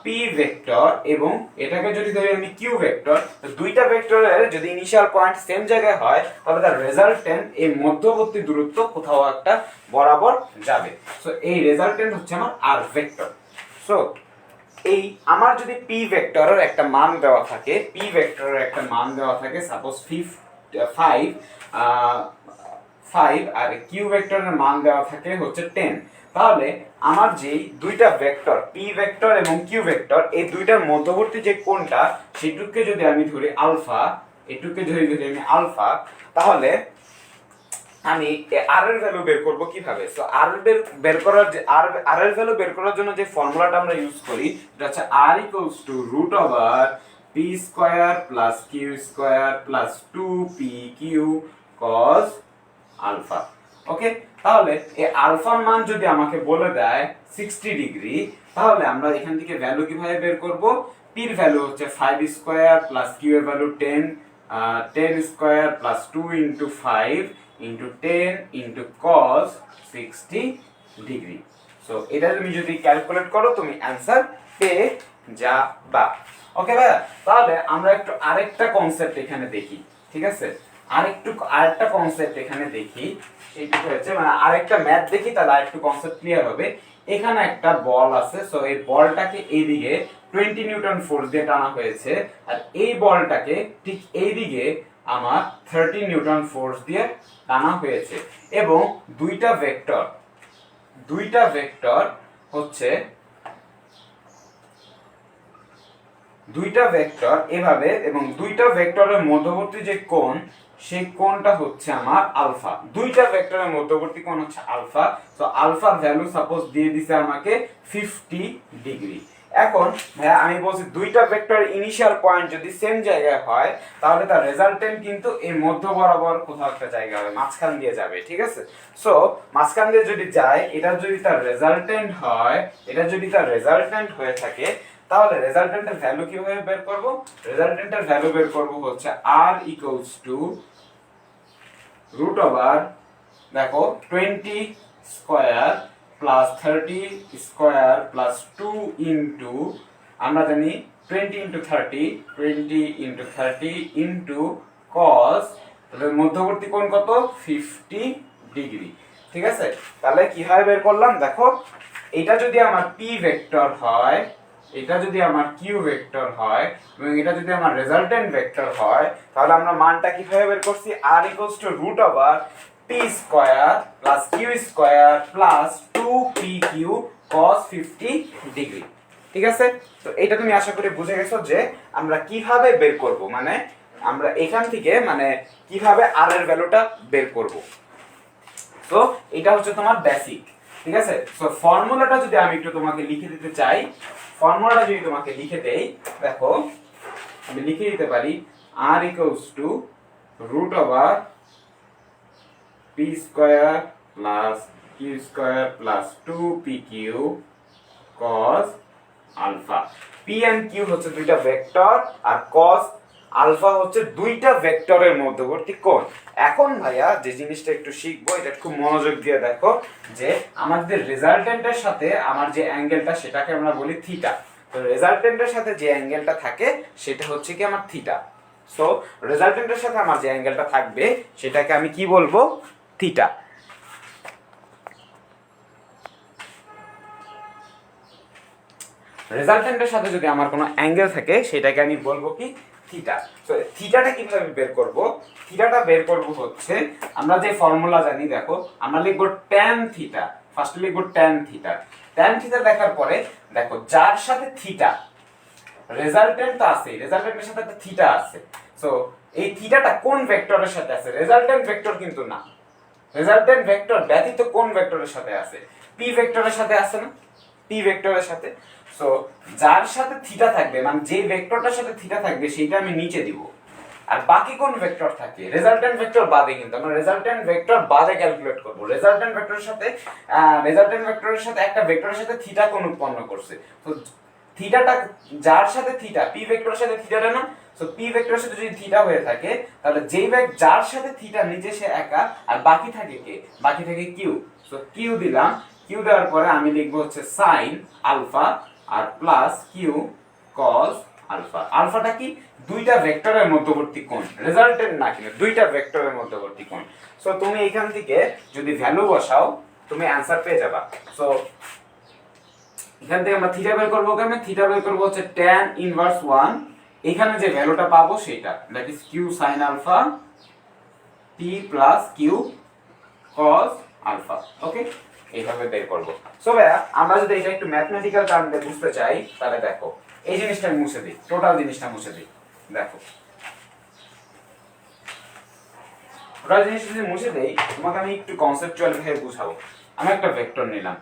পি ভেক্টর এবং এটাকে যদি ধরি আমি কিউ ভেক্টর, তো দুইটা ভেক্টরের যদি ইনিশিয়াল পয়েন্ট সেম জায়গায় হয় তাহলে তার রেজাল্টেন্ট এই মধ্যবর্তী দূরত্ব কোথাও একটা বরাবর যাবে। সো এই রেজাল্টেন্ট হচ্ছে আমার আর ভেক্টর। সো এই আমার যদি পি ভেক্টরের একটা মান দেওয়া থাকে, পি ভেক্টরের একটা মান দেওয়া থাকে সাপোজ 5 আর কিউ ভেক্টরের মান দেওয়া থাকে হচ্ছে 10, তাহলে আমার যে দুইটা ভেক্টর পি ভেক্টর এবং কিউ ভেক্টর এই দুইটার মধ্যবর্তী যে কোণটা সেটুকুকে যদি আমি ধরি আলফা, এটুকুকে যদি আমি আলফা, তাহলে আমি আর এর ভ্যালু বের করব কিভাবে? সো আর বের করার যে আর এর ভ্যালু বের করার জন্য যে ফর্মুলাটা আমরা ইউজ করি এটা হচ্ছে r √p² + q² + 2pq cos alpha. ওকে, তাহলে এই আলফার মান যদি আমাকে বলে দেয় 60 ডিগ্রি, তাহলে আমরা এখান থেকে ভ্যালু কিভাবে বের করব? p এর ভ্যালু হচ্ছে 5² + q এর ভ্যালু 10, 10² + 2 × 5 × 10 × cos 60 ডিগ্রি। সো এটা তুমি যদি ক্যালকুলেট করো তুমি অ্যানসার পেয়ে যাবা। ওকে ভাইয়া, তাহলে আমরা একটু আরেকটা কনসেপ্ট এখানে দেখি, ঠিক আছে? আরেকটা কনসেপ্ট এখানে দেখি, সেইটুকু হচ্ছে মানে আরেকটা ম্যাথ দেখি, তাহলে আরেকটু কনসেপ্ট ক্লিয়ার হবে। এখানে একটা বল আছে, সো এই বলটাকে এইদিকে 20 নিউটন ফোর্স দিয়ে টানা হয়েছে, আর এই বলটাকে ঠিক এইদিকে আমার 30 নিউটন ফোর্স দিয়ে টানা হয়েছে, এবং দুইটা ভেক্টর হচ্ছে দুইটা ভেক্টর এভাবে, এবং দুইটা ভেক্টরের মধ্যবর্তী যে কোণ সেই কোণটা হচ্ছে আমার আলফা। দুইটা ভেক্টরের মধ্যবর্তী কোণ হচ্ছে আলফা। তো আলফার ভ্যালু সাপোজ দিয়ে দিছে আমাকে 50 ডিগ্রি। এখন আমি বলছি দুইটা ভেক্টরের ইনিশিয়াল পয়েন্ট যদি সেম জায়গায় হয় তাহলে তার রেজাল্টেন্ট কিন্তু এই মধ্য বরাবর কোথাও একটা জায়গা হবে, মাঝখান দিয়ে যাবে, ঠিক আছে? সো মাঝখান দিয়ে যদি যায়, এটা যদি তার রেজাল্টেন্ট হয়ে থাকে, তাহলে রেজাল্টেন্টের ভ্যালু কিভাবে বের করব? রেজাল্টেন্টের ভ্যালু বের করব হচ্ছে r √, দেখো 20² + 30² + 2 ইনটু, আমরা জানি 20 × 30 ইনটু cos, তাহলে মধ্যবর্তী কোণ কত? 50 ডিগ্রি, ঠিক আছে? তাহলে কিভাবে বের করলাম দেখো, এটা যদি আমার p ভেক্টর হয়, এটা যদি আমার কিউ ভেক্টর হয়, এবং এটা যদি আমার রেজাল্টেন্ট ভেক্টর হয়, তাহলে আমরা মানটা কিভাবে বের করছি? r √p² + q² + 2pq cos 50 degree, ঠিক আছে? তো এটা তুমি আশা করি বুঝে গেছো যে আমরা কিভাবে বের করব, মানে আমরা এখান থেকে মানে কিভাবে r এর ভ্যালুটা বের করব। তো এটা হচ্ছে তোমার বেসিক, ঠিক আছে? সো ফর্মুলাটা যদি আমি একটু তোমাকে লিখে দিতে চাই, ফর্মুলাটা যদি তোমাকে লিখে দেই, দেখো আমি লিখে দিতে পারি r √p² P square plus Q square plus 2pq cos alpha. P and Q হচ্ছে দুইটা ভেক্টর আর cos আলফা হচ্ছে দুইটা ভেক্টরের মধ্যবর্তী কোণ। এখন ভাইয়া যে জিনিসটা একটু শিখবো, এটা খুব মনোযোগ দিয়ে দেখো, যে আমাদের রেজাল্টেন্টের সাথে আমার যে অ্যাঙ্গেলটা সেটাকে আমরা বলি থিটা। তো রেজাল্টেন্টের সাথে যে অ্যাঙ্গেলটা থাকে সেটা হচ্ছে কি আমার থিটা। সো রেজাল্টেন্টের সাথে আমার যে অ্যাঙ্গেলটা থাকবে সেটাকে আমি কি বলবো? থিটা। রেজাল্টেন্টের সাথে যদি আমার কোনো অ্যাঙ্গেল থাকে সেটাকে আমি বলবো কি? থিটা। তো থিটাটা কিভাবে বের করব? থিটাটা বের করব হচ্ছে আমরা যে ফর্মুলা জানি, দেখো আমরা লিখবো tan থিটা। ফার্স্টে লিখবো tan থিটা। tan থিটা লেখার পরে দেখো যার সাথে থিটা রেজাল্টেন্ট আছে, রেজাল্টেন্টের সাথে একটা থিটা আছে। সো এই থিটাটা কোন ভেক্টরের সাথে আছে? রেজাল্টেন্ট ভেক্টর কিন্তু না, রেজাল্টেন্ট ভেক্টর ব্যতীত কোন ভেক্টরের সাথে আছে? পি ভেক্টরের সাথে আছে না? পি ভেক্টরের সাথে। সো যার সাথে থিটা থাকবে, মানে যে ভেক্টরটার সাথে থিটা থাকবে সেটা আমি নিচে দিব। আর বাকি কোন ভেক্টর থাকে? রেজাল্টেন্ট ভেক্টর বাদে, কিন্তু আমরা রেজাল্টেন্ট ভেক্টর বাদে ক্যালকুলেট করব। রেজাল্টেন্ট ভেক্টরের সাথে একটা ভেক্টরের সাথে থিটা কোণ উৎপন্ন করছে। তো থিটাটা যার সাথে থিটা, পি ভেক্টরের সাথে থিটাটা না, সো পি ভেক্টরের সাথে যদি থিটা হয়ে থাকে তাহলে যেই যার সাথে থিটা নিচে সে একা, আর বাকি থাকে কে? বাকি থাকে কিউ। সো কিউ দিলাম, কিউ দেওয়ার পরে আমি লিখবো হচ্ছে সাইন আলফা আর প্লাস কিউ কস আলফা। আলফাটা কি? দুইটা ভেক্টরের মধ্যবর্তী কোণ, রেজাল্টেন্ট না কিন্তু দুইটা ভেক্টরের মধ্যবর্তী কোণ। সো তুমি এখান থেকে যদি ভ্যালু বসাও তুমি অ্যানসার পেয়ে যাবা। সো এখান থেকে আমরা থিটা বের করবো কেমন? থিটা বের করবো হচ্ছে tan ইনভার্স 1, এখানে যে ভ্যালুটা পাবো সেটা, that is q sin alpha t plus q cos alpha. Okay, এইভাবে বের করবো। সো ভাইয়া আমরা যদি এটা একটু ম্যাথমেটিক্যাল টার্ম দিয়ে বুঝতে চাই তাহলে দেখো এই জিনিসটা মুছে দিই, টোটাল জিনিসটা মুছে দিই। দেখো টোটাল জিনিসটা যদি মুছে দেই তোমাকে আমি একটু কনসেপচুয়াল ভাবে বুঝাবো। আমি একটা ভেক্টর নিলাম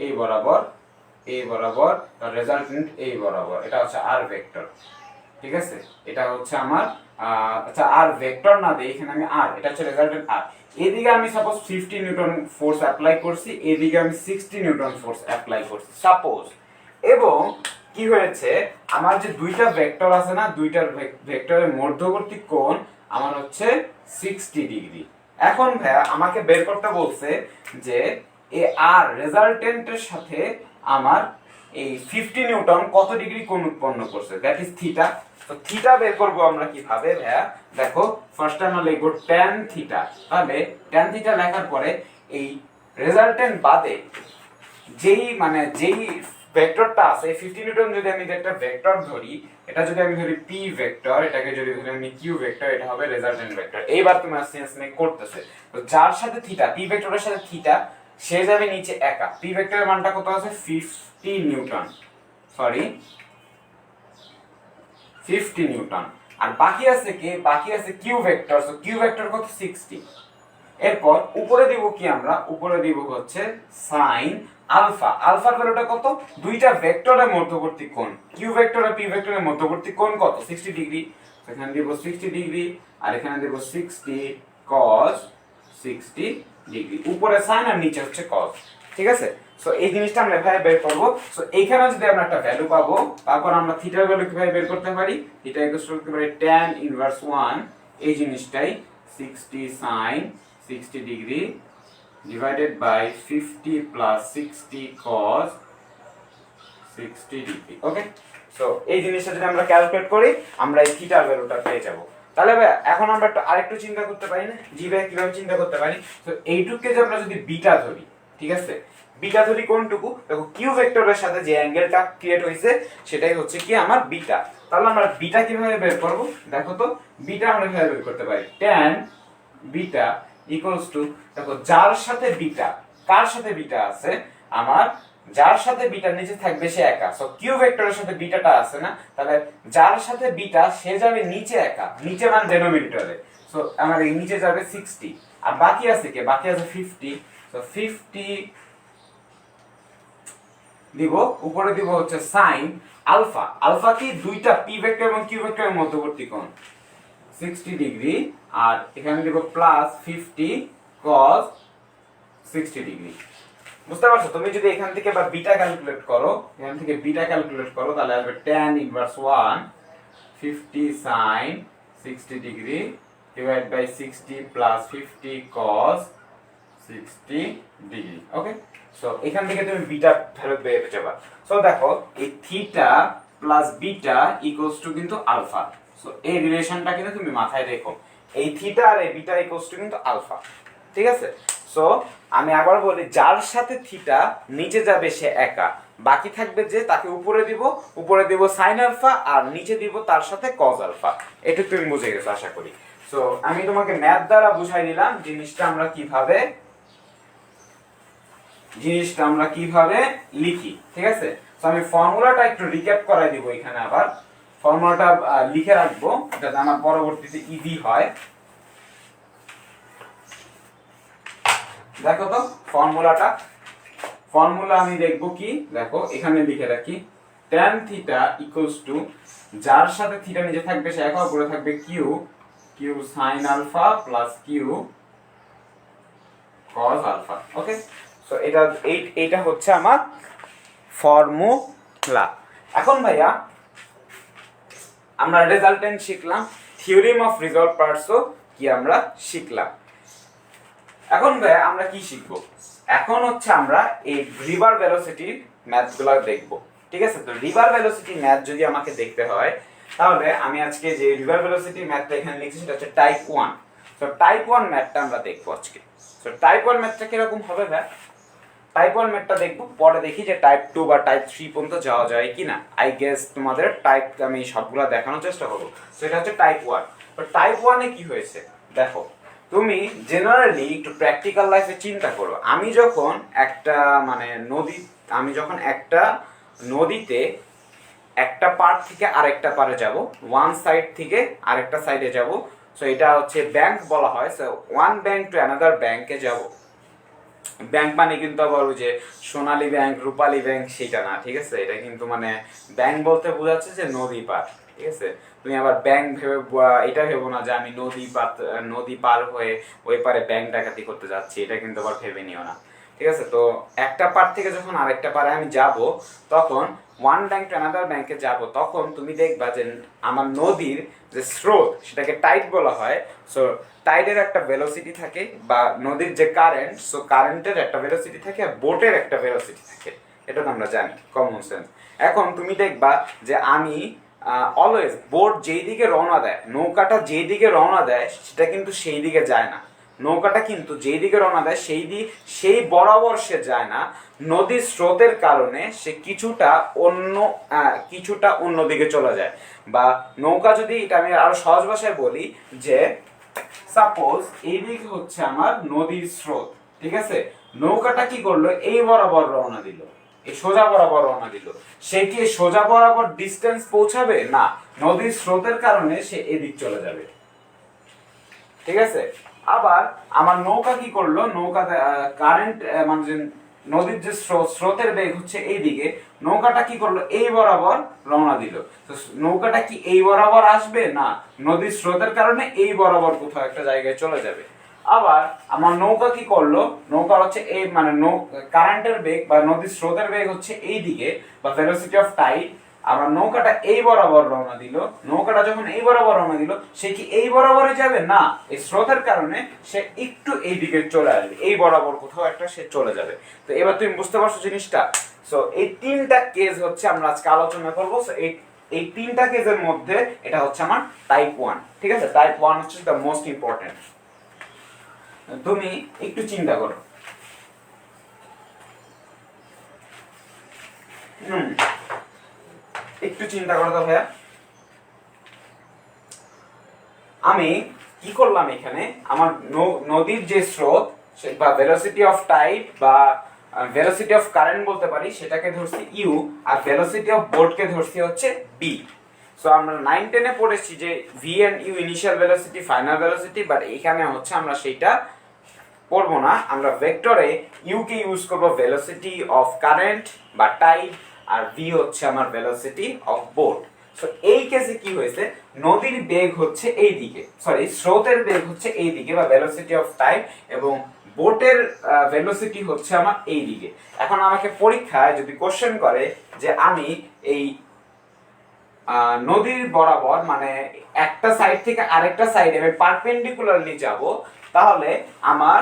এই বরাবর, এই বরাবর, তার রেজাল্টেন্ট এই বরাবর, এটা হচ্ছে আর ভেক্টর, ঠিক আছে? এটা হচ্ছে আমার আচ্ছা আর ভেক্টর না দেই, এখানে আমি আর, এটা হচ্ছে রেজাল্টেন্ট আর। এদিকে আমি সাপোজ 50 নিউটন ফোর্স অ্যাপ্লাই করছি, এদিকে আমি 60 নিউটন ফোর্স অ্যাপ্লাই করছি সাপোজ। এবং কি হয়েছে, আমার যে দুইটা ভেক্টর আছে না, দুইটার ভেক্টরের মধ্যবর্তী কোণ আমার হচ্ছে 60 ডিগ্রি। এখন ভাইয়া আমাকে বের করতে বলছে যে এ আর রেজাল্টেন্টের সাথে আমার এই 50 নিউটন কত ডিগ্রি কোণ উৎপন্ন করছে, দ্যাট ইজ থিটা। তো থিটা বের করব আমরা কিভাবে ভাইয়া? দেখো ফার্স্ট আমরা লিখব tan থিটা। তাহলে tan থিটা লেখার পরে এই রেজাল্টেন্ট বাদে যেই ভেক্টরটা আছে 50 নিউটন, যদি আমি একটা ভেক্টর ধরি, এটা যদি আমি ধরি পি ভেক্টর, এটাকে যদি ধরি আমি কিউ ভেক্টর, এটা হবে রেজাল্টেন্ট ভেক্টর। এইবার তোমার সেন্স মেক করতেছে। তো যার সাথে থিটা, পি ভেক্টরের সাথে থিটা, সে যাবে নিচে একা। পি ভেক্টরের মানটা কত আছে? 50 নিউটন, সরি 50 নিউটন। আর বাকি আছে কে? বাকি আছে Q vector. So Q vector কত? 60। এরপর উপরে দিব কি আমরা? উপরে দিব হচ্ছে সাইন আলফা। আলফার ভ্যালুটা কত? দুইটা ভেক্টরের মধ্যবর্তী কোণ, কিউ ভেক্টর আর পি ভেক্টরের মধ্যবর্তী কোণ কত? 60 ডিগ্রি। এখানে দিব 60 ডিগ্রি আর এখানে দিব 60 cos 60 ডিগ্রি। উপরে সাইন আর নিচে হচ্ছে cos, ঠিক আছে? সো এই জিনিসটা আমরা এভাবে বের করব। সো এইখানে যদি আমরা একটা ভ্যালু পাবো, তারপর আমরা থিটার ভ্যালু কিভাবে বের করতে পারি? থিটা ইকুয়াল টু করতে পারি tan ইনভার্স 1 এই জিনিসটাই 60 sin 60 degree divided by 50 plus 60 cos 60 degree. Okay, so এই জিনিসটা যদি আমরা ক্যালকুলেট করি আমরা এই থিটার ভ্যালুটা পেয়ে যাব। তাহলে ভাই এখন আমরা আরেকটু চিন্তা করতে পারি না? জি ভাই কিভাবে চিন্তা করতে পারি? তো এইটুকুকে যে আমরা যদি বিটা ধরি, ঠিক আছে, বিটা ধরি কোনটুকু? দেখো কিউ ভেক্টরের সাথে যে অ্যাঙ্গেলটা ক্রিয়েট হয়েছে সেটাই হচ্ছে কি আমার বিটা। তাহলে আমরা বিটা কিভাবে বের করব? দেখো তো বিটা আমরা কিভাবে বের করতে পারি? tan বিটা ইকুয়ালস টু, দেখো যার সাথে বিটা, কার সাথে বিটা আছে আমার? যার সাথে বিটা নিচে থাকবে সে একা। সো কিউ ভেক্টরের সাথে বিটাটা আছে না, তাহলে যার সাথে বিটা সে যাবে নিচে একা, নিচে মানে ডেনোমিনেটরে। সো আমার এই নিচে যাবে 60 আর বাকি আছে কে? বাকি আছে 50। সো 50 দিব, উপরে দিব হচ্ছে সাইন আলফা। আলফা কি? দুইটা পি ভেক্টর এবং কিউ ভেক্টরের মধ্যবর্তী কোণ 60 ডিগ্রি আর এখানে দিব প্লাস 50 cos 60 ডিগ্রি। বুঝতে পারছো? তুমি যদি এখান থেকে বা বিটা ক্যালকুলেট করো, তাহলে আসবে tan inverse 1 50 sin 60 degree divide by 60 plus 50 cos 60 degree. Okay, so এখান থেকে তুমি বিটা ভ্যালু পেয়ে যাবে। সো দেখো এই theta plus beta equals to কিন্তু আলফা। সো এই রিলেশনটা কিন্তু তুমি মাথায় রেখো, এই থিটা আর এই বিটা ইকুয়ালস টু কিন্তু আলফা। ঠিক আছে? সো আমি আবার বলি, যার সাথে থিটা নিচে যাবে সে একা, বাকি থাকবে যে তাকে উপরে দিব সাইন আলফা, আর নিচে দিব তার সাথে কজ আলফা। এটা তুমি বুঝে গেছো আশা করি। সো আমি তোমাকে ম্যাথ দ্বারা বুঝাই দিলাম জিনিসটা আমরা কিভাবে লিখি। ঠিক আছে? তো আমি ফর্মুলাটা একটু রিক্যাপ করাই দিব এখানে, আবার ফর্মুলাটা লিখে রাখবো যাতে আমার পরবর্তীতে ইজি হয়। দেখো তো ফর্মুলা আমি দেখবো কি, দেখো এখানে লিখে রাখি tan থিটা ইকুয়ালস টু, যার সাথে থিটা নিচে থাকবে সে একা, উপরে থাকবে q sin alpha plus q cos alpha. Okay, so এটা হচ্ছে আমার ফর্মুলা। এখন ভাইয়া আমরা রেজাল্টেন্ট শিখলাম, থিওরেম অফ রিজলভ পার্টসও কি আমরা শিখলাম। এখন ভাইয়া আমরা কি শিখবো? এখন হচ্ছে আমরা এই রিভার ভেলোসিটির ম্যাথগুলো দেখব। ঠিক আছে? তো রিভার ভেলোসিটি ম্যাথ যদি আমাকে দেখতে হয়, তাহলে আমি আজকে যে রিভার ভেলোসিটি ম্যাথটা এখানে লিখছি সেটা হচ্ছে টাইপ 1। সো টাইপ 1 ম্যাথটা আমরা দেখবো আজকে। সো টাইপ 1 ম্যাথটা কিরকম হবে ভাই? টাইপ 1 ম্যাথটা দেখবো, পরে দেখি যে টাইপ 2 বা টাইপ 3 পর্যন্ত যাওয়া যায় কিনা। আই গেস তোমাদের টাইপ আমি সবগুলা দেখানোর চেষ্টা করবো। সো এটা হচ্ছে টাইপ 1। তো টাইপ 1 এ কি হয়েছে দেখো, তুমি জেনারেলি একটু প্র্যাকটিক্যাল লাইফে চিন্তা করো। আমি যখন একটা নদীতে একটা পার থেকে আরেকটা পারে যাব, ওয়ান সাইড থেকে আরেকটা সাইডে যাব, সো এটা হচ্ছে ব্যাংক বলা হয়। So one bank to another ব্যাংকে যাব। ব্যাংক মানে কিন্তু আবার ওই যে সোনালী ব্যাংক, রূপালী ব্যাংক সেটা না। ঠিক আছে? এটা কিন্তু মানে ব্যাংক বলতে বোঝাচ্ছে যে নদী পার। ঠিক আছে? তুমি আবার ব্যাংক ভেবে এটা ভেবো না যে আমি নদী পার হয়ে ওই পারে ব্যাংক ডাকাতি করতে যাচ্ছি, এটা কিন্তু আবার ভেবে নিও না। ঠিক আছে? তো একটা পার থেকে যখন আরেকটা পারে আমি যাব, তখন ওয়ান ব্যাংক টু অ্যানাদার ব্যাংকে যাব, তখন তুমি দেখবা যে আমার নদীর যে স্রোত সেটাকে টাইড বলা হয়। সো টাইডের একটা ভেলোসিটি থাকে, বা নদীর যে কারেন্ট, সো কারেন্টের একটা ভেলোসিটি থাকে, আর বোটের একটা ভেলোসিটি থাকে। এটা তো আমরা জানি, কমন সেন্স। এখন তুমি দেখবা যে আমি অলওয়েজ বোট যেই দিকে রওনা দেয়, নৌকাটা যেই দিকে রওনা দেয় সেটা কিন্তু সেই দিকে যায় না। নৌকাটা কিন্তু যেই দিকে রওনা দেয় সেই বরাবর সে যায় না। নদীর স্রোতের কারণে সে কিছুটা অন্য দিকে চলে যায়। বা নৌকা যদি, এটা আমি আরো সহজ ভাষায় বলি, যে সাপোজ এই দিকে হচ্ছে আমার নদীর স্রোত। ঠিক আছে? নৌকাটা কি করলো, এই বরাবর রওনা দিল, এই সোজা বরাবর রওনা দিল। সে কি সোজা বরাবর ডিস্টেন্স পৌঁছাবে না, নদীর স্রোতের কারণে সে এদিক চলে যাবে। ঠিক আছে? আবার আমার নৌকা কি করলো, নৌকাতে কারেন্ট মানে নদীর যে স্রোতের বেগ হচ্ছে এই দিকে, নৌকাটা কি করলো, এই বরাবর রওনা দিল। তো নৌকাটা কি এই বরাবর আসবে না, নদীর স্রোতের কারণে এই বরাবর কোথাও একটা জায়গায় চলে যাবে। আবার আমার নৌকা কি করলো, নৌকা হচ্ছে এই মানে কারেন্টের বেগ বা নদীর স্রোতের বেগ হচ্ছে এই দিকে, বা ভেলোসিটি অফ টাইড। আমার নৌকাটা এই বরাবর রওনা দিল, নৌকাটা যখন এই বরাবর রওনা দিল, সে কি এই বরাবরই যাবে না, এই স্রোতের কারণে সে একটু এই দিকে চলে আসবে, এই বরাবর কোথাও একটা সে চলে যাবে। তো এবার তুমি বুঝতে পারছো জিনিসটা। সো এই তিনটা কেস হচ্ছে আমরা আজকে আলোচনা করবো। সো এই তিনটা কেসের মধ্যে এটা হচ্ছে আমার টাইপ 1। ঠিক আছে? টাইপ 1 হচ্ছে দ্য মোস্ট ইম্পর্টেন্ট। তুমি একটু চিন্তা করো, একটু চিন্তা করো তো ভাইয়া। আমি কি করলাম এখানে, আমার নদীর যে স্রোত বা ভেলোসিটি অফ টাইড বা ভেলোসিটি অফ কারেন্ট বলতে পারি, সেটাকে ধরছি ইউ, আর ভেলোসিটি অফ বোটকে ধরছি হচ্ছে বি। সো আমরা 9-10 এ পড়েছি যে V and U initial velocity, final velocity, but এখানে হচ্ছে আমরা সেইটা পড়বো না। আমরা ভেক্টরে ইউ কে ইউজ করবো ভেলোসিটি অফ কারেন্ট বা টাইড, আর ভি হচ্ছে আমার ভেলোসিটি অফ বোট। সো এই কেসে কি হয়েছে, নদীর বেগ হচ্ছে এই দিকে, স্রোতের বেগ হচ্ছে এই দিকে বা ভেলোসিটি অফ টাইড, এবং বোটের ভেলোসিটি হচ্ছে আমার এই দিকে। এখন আমাকে পরীক্ষায় যদি কোশ্চেন করে যে আমি এই নদীর বরাবর মানে একটা সাইড থেকে আরেকটা সাইডে আমি পারপেন্ডিকুলারলি যাব, তাহলে আমার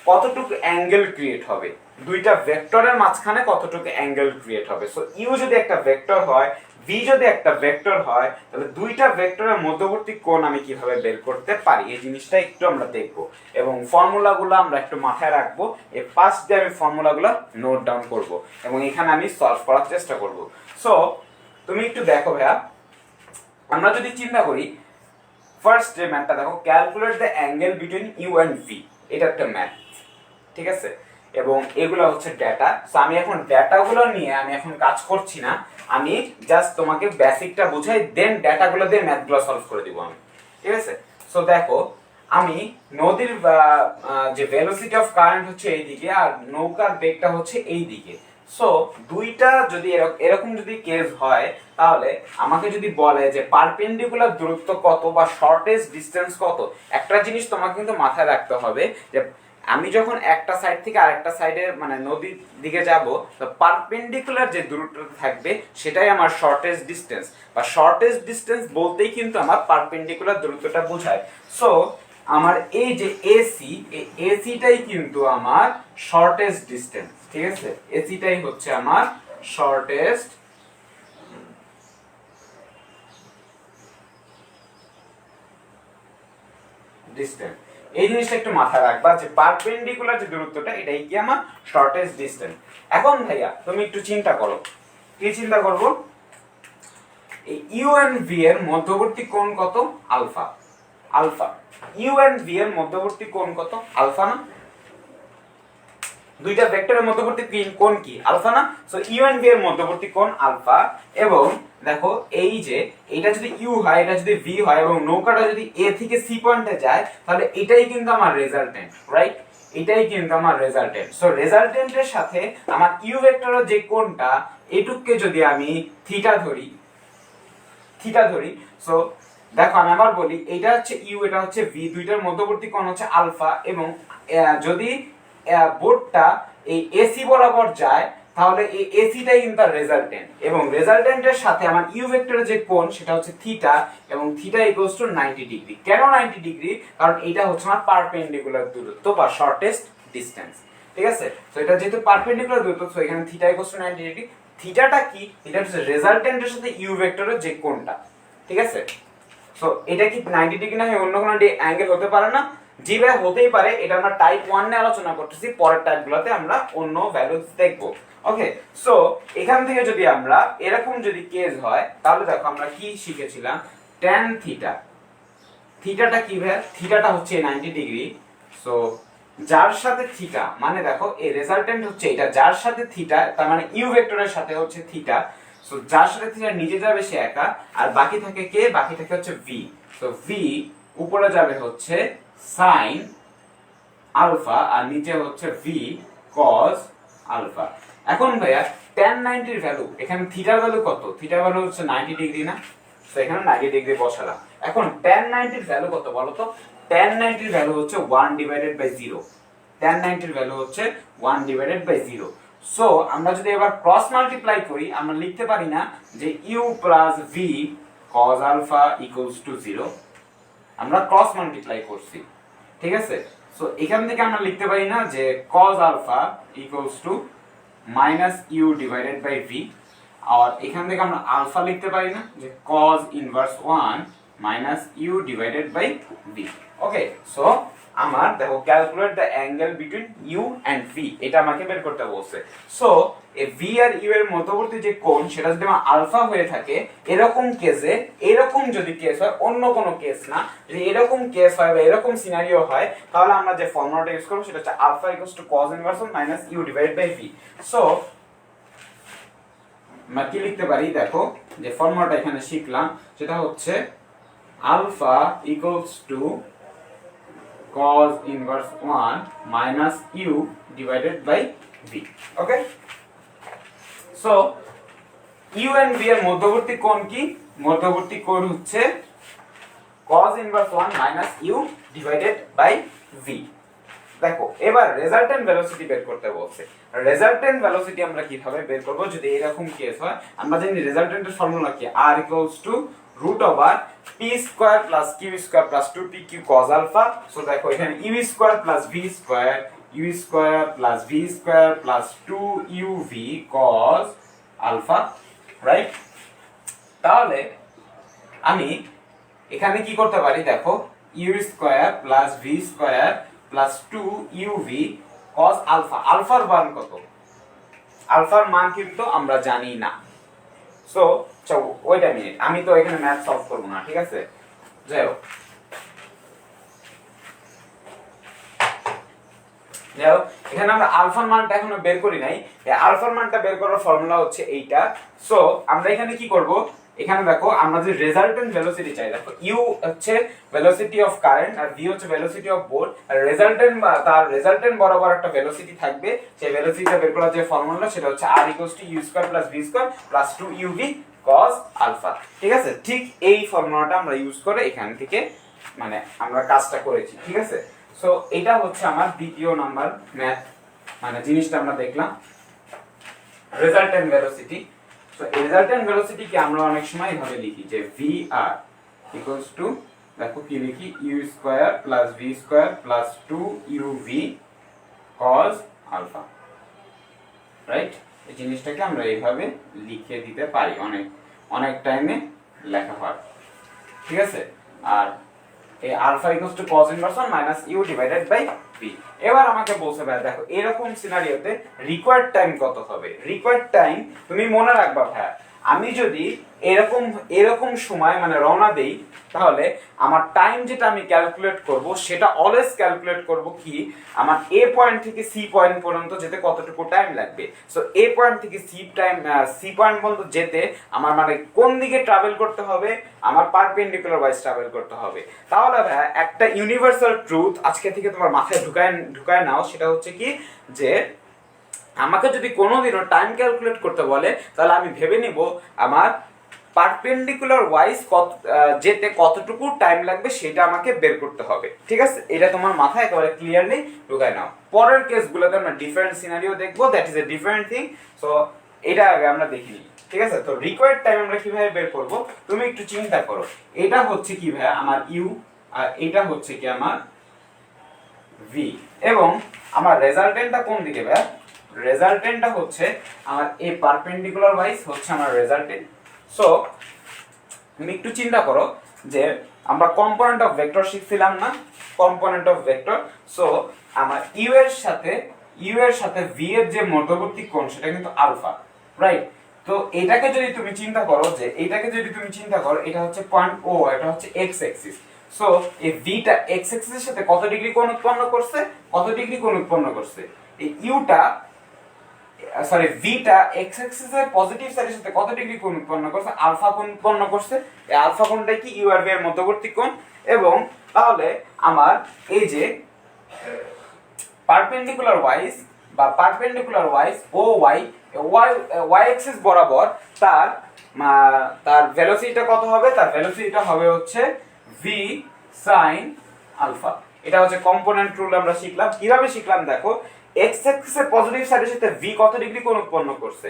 কতটুকু অ্যাঙ্গেল ক্রিয়েট হবে, দুইটা ভেক্টরের মাঝখানে কতটুকু অ্যাঙ্গেল ক্রিয়েট হবে। সো ইউ যদি একটা ভেক্টর হয়, ভি যদি একটা ভেক্টর হয়, তাহলে দুইটা ভেক্টরের মধ্যবর্তী কোণ আমি কিভাবে বের করতে পারি এই জিনিসটা একটু আমরা দেখব, এবং ফর্মুলাগুলো আমরা একটু মাথায় রাখবো। এই পাশ দিয়ে আমি ফর্মুলাগুলো নোট ডাউন করব এবং এখানে আমি সলভ করার চেষ্টা করব। সো তুমি একটু দেখো ভাইয়া, আমরা যদি চিন্তা করি ফার্স্ট যে ম্যাথটা দেখো, calculate the angle between U and V, এটা একটা ম্যাথ, ঠিক আছে, এবং এগুলো হচ্ছে ডেটা। সো আমি এখন ডেটাগুলো নিয়ে আমি এখন কাজ করছি না, আমি জাস্ট তোমাকে বেসিকটা বুঝাই, দেন ডেটাগুলো দিয়ে ম্যাথগুলো সলভ করে দিব আমি, ঠিক আছে। সো দেখো, আমি নদীর যে ভেলোসিটি অফ কারেন্ট হচ্ছে এইদিকে আর নৌকার বেগটা হচ্ছে এই দিকে। সো দুইটা যদি এরকম যদি কেস হয়, তাহলে আমাকে যদি বলে যে পারপেন্ডিকুলার দূরত্ব কত বা শর্টেস্ট ডিসটেন্স কত, একটা জিনিস তোমাকে কিন্তু মাথায় রাখতে হবে যে আমি যখন একটা সাইড থেকে আরেকটা সাইডে মানে নদীর দিকে যাব, তো পারপেন্ডিকুলার যে দূরত্বটা থাকবে সেটাই আমার শর্টেস্ট ডিসটেন্স, বা শর্টেস্ট ডিসটেন্স বলতেই কিন্তু আমার পারপেন্ডিকুলার দূরত্বটা বোঝায়। সো আমার এই যে এসি, এই এসিটাই কিন্তু আমার শর্টেস্ট ডিসটেন্স, ঠিক আছে, এসিটাই হচ্ছে আমার শর্টেস্ট ডিসটেন্স। এই জিনিসটা একটু মাথায় রাখবা যে পারপেন্ডিকুলার যে দূরত্বটা এটাই কি আমার শর্টেস্ট ডিসটেন্স। এখন ভাইয়া তুমি একটু চিন্তা করো, কি চিন্তা করব, এই ইউ এন্ড ভি এর মধ্যবর্তী কোণ কত, alpha. Alpha U and V এর মধ্যবর্তী কোণ কত, আলফা না? দুইটা ভেক্টরের মধ্যবর্তী কোণ কি, আলফা না? সো ইউ এন্ড ভি এর মধ্যবর্তী কোণ আলফা। এবং দেখো এই যে এটা যদি ইউ হয়, এটা যদি ভি হয়, এবং নৌকাটা যদি এ থেকে সি পয়েন্টে যায়, তাহলে এটাই কিন্তু আমার রেজাল্টেন্ট, রাইট? এটাই কিন্তু আমার রেজাল্টেন্ট। সো রেজাল্টেন্টের সাথে আমার ইউ ভেক্টরের যে কোণটা, এটুককে যদি আমি থিটা ধরি, সো দেখো আমি আবার বলি, এটা হচ্ছে ইউ, এটা হচ্ছে ভি, দুইটার মধ্যবর্তী কোণ হচ্ছে আলফা, এবং যদি বোর্ডটা এই এসি বরাবর যায়, তাহলে এই এসিটাই কিন্তু রেজাল্টেন্ট, এবং রেজাল্টেন্টের সাথে আমার ইউ ভেক্টরের যে কোণ সেটা হচ্ছে থিটা, এবং থিটা ইকুয়ালস টু 90 ডিগ্রি। কেন 90 ডিগ্রি? কারণ এটা হচ্ছে আমার পারপেন্ডিকুলার দূরত্ব বা শর্টেস্ট ডিসটেন্স, ঠিক আছে। তো এটা যেহেতু পারপেন্ডিকুলার দূরত্ব, সো এখানে থিটা ইকুয়ালস টু 90 ডিগ্রি। থিটাটা কি? এটা হচ্ছে রেজাল্টেন্টের সাথে ইউ ভেক্টরের যে কোণটা, ঠিক আছে। সো এটা কি 90 ডিগ্রি না হয় অন্য কোনো অ্যাঙ্গেল হতে পারে না? জি ভাই, হতেই পারে। এটা আমরা টাইপ 1 এ আলোচনা করতেছি, পরের টাইপগুলোতে আমরা অন্য ভ্যালু দেখব। ওকে, সো এখান থেকে যদি আমরা এরকম যদি কেস হয়, তাহলে দেখো আমরা কি শিখেছিলাম, tan থিটা। থিটাটা কি ভাই? থিটাটা হচ্ছে 90 ডিগ্রি। সো যার সাথে থিটা, মানে দেখো এই রেজাল্টেন্ট হচ্ছে এটা, যার সাথে থিটা, তার মানে ইউ ভেক্টরের সাথে হচ্ছে থিটা। সো যার সাথে থিটা নিচে যাবে সে একা, আর বাকি থাকে কে? বাকি থাকে হচ্ছে ভি। সো ভি উপরে যাবে হচ্ছে সাইন আলফা, আর নিচে হচ্ছে ভি কজ আলফা। এখন ভাইয়া tan 90 এর ভ্যালু, এখানে থিটার ভ্যালু কত? থিটার ভ্যালু হচ্ছে 90 ডিগ্রি না? তো এখানে 90 ডিগ্রি বসালাম। এখন tan 90 এর ভ্যালু কত বলো তো? tan 90 এর ভ্যালু হচ্ছে 1 ডিভাইডেড বাই 0। tan 90 এর ভ্যালু হচ্ছে 1 ডিভাইডেড বাই 0। সো আমরা যদি এবার ক্রস মাল্টিপ্লাই করি, আমরা লিখতে পারি না যে u plus v cos alpha equals to 0? আমরা ক্রস মাল্টিপ্লাই করছি, ঠিক আছে। সো এখান থেকে আমরা লিখতে পারি না যে cos alpha equals to minus you divided by v, আর এখান থেকে আমরা আলফা লিখতে পারি না যে cos inverse 1 minus you divided by v. Okay, so আমার দেখো calculate the angle between you and v, এটা আমাকে বের করতে বলছে। সো এই ভি আর ইউ এর মধ্যবর্তী যে কোণ, সেটা যদি আমার আলফা হয়ে থাকে, এরকম কেসে, এরকম যদি কেস হয়, অন্য কোনো কেস না, যদি এরকম কেস হয় বা এরকম সিনারিও হয়, তাহলে আমরা যে ফর্মুলাটা ইউজ করব সেটা হচ্ছে alpha equals to cos inverse 1 minus you divided by V. So আমরা কি লিখতে পারি, দেখো যে ফর্মুলাটা এখানে শিখলাম সেটা হচ্ছে alpha equals to cos inverse 1 minus u divided by v. Okay, so u and v এর মধ্যবর্তী কোণ কি? মধ্যবর্তী কোণ হচ্ছে cos inverse 1 minus u divided by v. দেখো এবার রেজাল্টেন্ট ভেলোসিটি বের করতে বলছে। রেজাল্টেন্ট ভেলোসিটি আমরা কিভাবে বের করব যদি এরকম কেস হয়? আমরা জানি রেজাল্টেন্টের ফর্মুলা কি, r equals to root over P square plus Q square plus 2pq cos alpha. So দেখো এখানে U square plus V square, U square plus V square plus 2uv cos alpha, right? তাহলে আমি এখানে কি করতে পারি দেখো, U square plus V square plus 2uv cos alpha. আলফার মান কত? আলফার মান কিন্তু আমরা জানি না। সো ওয়েট আ মিনিট, আমি তো এখানে ম্যাথ সলভ করব না, ঠিক আছে? যাই হোক, এখানে আমরা আলফার মানটা এখনো বের করি নাই। আলফার মানটা বের করার ফর্মুলা হচ্ছে এইটা। সো আমরা এখানে কি করব, এখানে দেখো আমরা যে রেজাল্টেন্ট ভেলোসিটি চাই, দেখো ইউ হচ্ছে ভেলোসিটি অফ কারেন্ট আর ভি হচ্ছে ভেলোসিটি অফ বোর্ড, আর রেজাল্টেন্ট তার রেজাল্টেন্ট বরাবর একটা ভেলোসিটি থাকবে। সেই ভেলোসিটিটা বের করার যে ফর্মুলা সেটা হচ্ছে r u square plus v square plus 2uv cos alpha. ঠিক আছে? ঠিক এই ফর্মুলাটা আমরা ইউজ করে এখান থেকে মানে আমরা কাজটা করেছি, ঠিক আছে? সো এটা হচ্ছে আমার দ্বিতীয় নাম্বার ম্যাথ মানে জিনিসটা আমরা দেখলাম, resultant velocity. So resultant velocity কি আমরা অনেক সময় এভাবে লিখি যে vr ইকুয়ালস টু, দেখো কি লিখি, u square plus v square plus 2uv cos alpha, right? এই জিনিসটাকে আমরা এইভাবে লিখে দিতে পারি, অনেক টাইমে লেখা হয়, ঠিক আছে? আর এই alpha equals to cos inverse 1 minus u divided by v। এবার আমাকে বলছে ভাই দেখো এরকম সিনারিওতে রিকোয়ার্ড টাইম কত হবে? রিকোয়ার্ড টাইম তুমি মনে রাখবা ভাই, আমি যদি এরকম সময় মানে রওনা দেই, তাহলে আমার টাইম যেটা আমি ক্যালকুলেট করব সেটা অলওয়েজ ক্যালকুলেট করব কি, আমার এ পয়েন্ট থেকে সি পয়েন্ট পর্যন্ত যেতে কতটুকু টাইম লাগবে। সো এ পয়েন্ট থেকে সি পয়েন্ট পর্যন্ত যেতে আমার মানে কোন দিকে ট্রাভেল করতে হবে, আমার পারপেন্ডিকুলার ওয়াইজ ট্রাভেল করতে হবে। তাহলে ভাই একটা ইউনিভার্সাল ট্রুথ আজকে থেকে তোমার মাথায় ঢুকায় নাও, সেটা হচ্ছে কি যে আমাকে যদি কোনোদিনও টাইম ক্যালকুলেট করতে বলে তাহলে আমি ভেবে নিব আমার পারপেন্ডিকুলার ওয়াইজ যেতে কতটুকু টাইম লাগবে সেটা আমাকে বের করতে হবে, ঠিক আছে? এটা তোমার মাথায় একেবারে ক্লিয়ারলি ঢুকায় নাও। পরের কেসগুলোতে আমরা ডিফারেন্ট সিনারিও দেখবো, that is a different thing. So এটা আগে আমরা দেখি নিই, ঠিক আছে? তো রিকোয়ার্ড টাইম আমরা কিভাবে বের করব তুমি একটু চিন্তা করো। এটা হচ্ছে কি ভাই আমার ইউ, আর এটা হচ্ছে কি আমার ভি, এবং আমার রেজাল্টেন্টটা কোন দিকে ভাই? রেজাল্টেন্টটা হচ্ছে আমার এই পারপেন্ডিকুলার ওয়াইজ হচ্ছে আমার রেজাল্টেন্ট। সো তুমি একটু চিন্তা করো যে আমরা কম্পোনেন্ট অফ ভেক্টর শিখছিলাম না, কম্পোনেন্ট অফ ভেক্টর। সো আমার ইউ এর সাথে ভি এর যে মধ্যবর্তী কোণ সেটা কিন্তু আলফা, রাইট? তো এটাকে যদি তুমি চিন্তা করো এটা হচ্ছে পয়েন্ট ও, এটা হচ্ছে এক্স অ্যাক্সিস। সো এই ভিটা এক্স অ্যাক্সিসের সাথে কত ডিগ্রি কোণ উৎপন্ন করছে? এই ইউটা ভিটা এক্স অ্যাক্সিসের পজিটিভ সাইডের সাথে কত ডিগ্রি কোণ উৎপন্ন করছে? আলফা কোণ উৎপন্ন করছে। এই আলফা কোণটা কি? ইউ আর ভি এর মধ্যবর্তী কোণ। এবং তাহলে আমার এই যে পারপেন্ডিকুলার ওয়াইজ ও ওয়াই অ্যাক্সিস বরাবর তার ভেলোসিটিটা কত হবে? তার ভেলোসিটিটা হবে হচ্ছে ভি সাইন আলফা। এটা হচ্ছে কম্পোনেন্ট রুল আমরা শিখলাম। কিভাবে শিখলাম দেখো, এক্স অ্যাক্সিসের পজিটিভ সাইডের সাথে ভি কত ডিগ্রি কোণ উৎপন্ন করছে?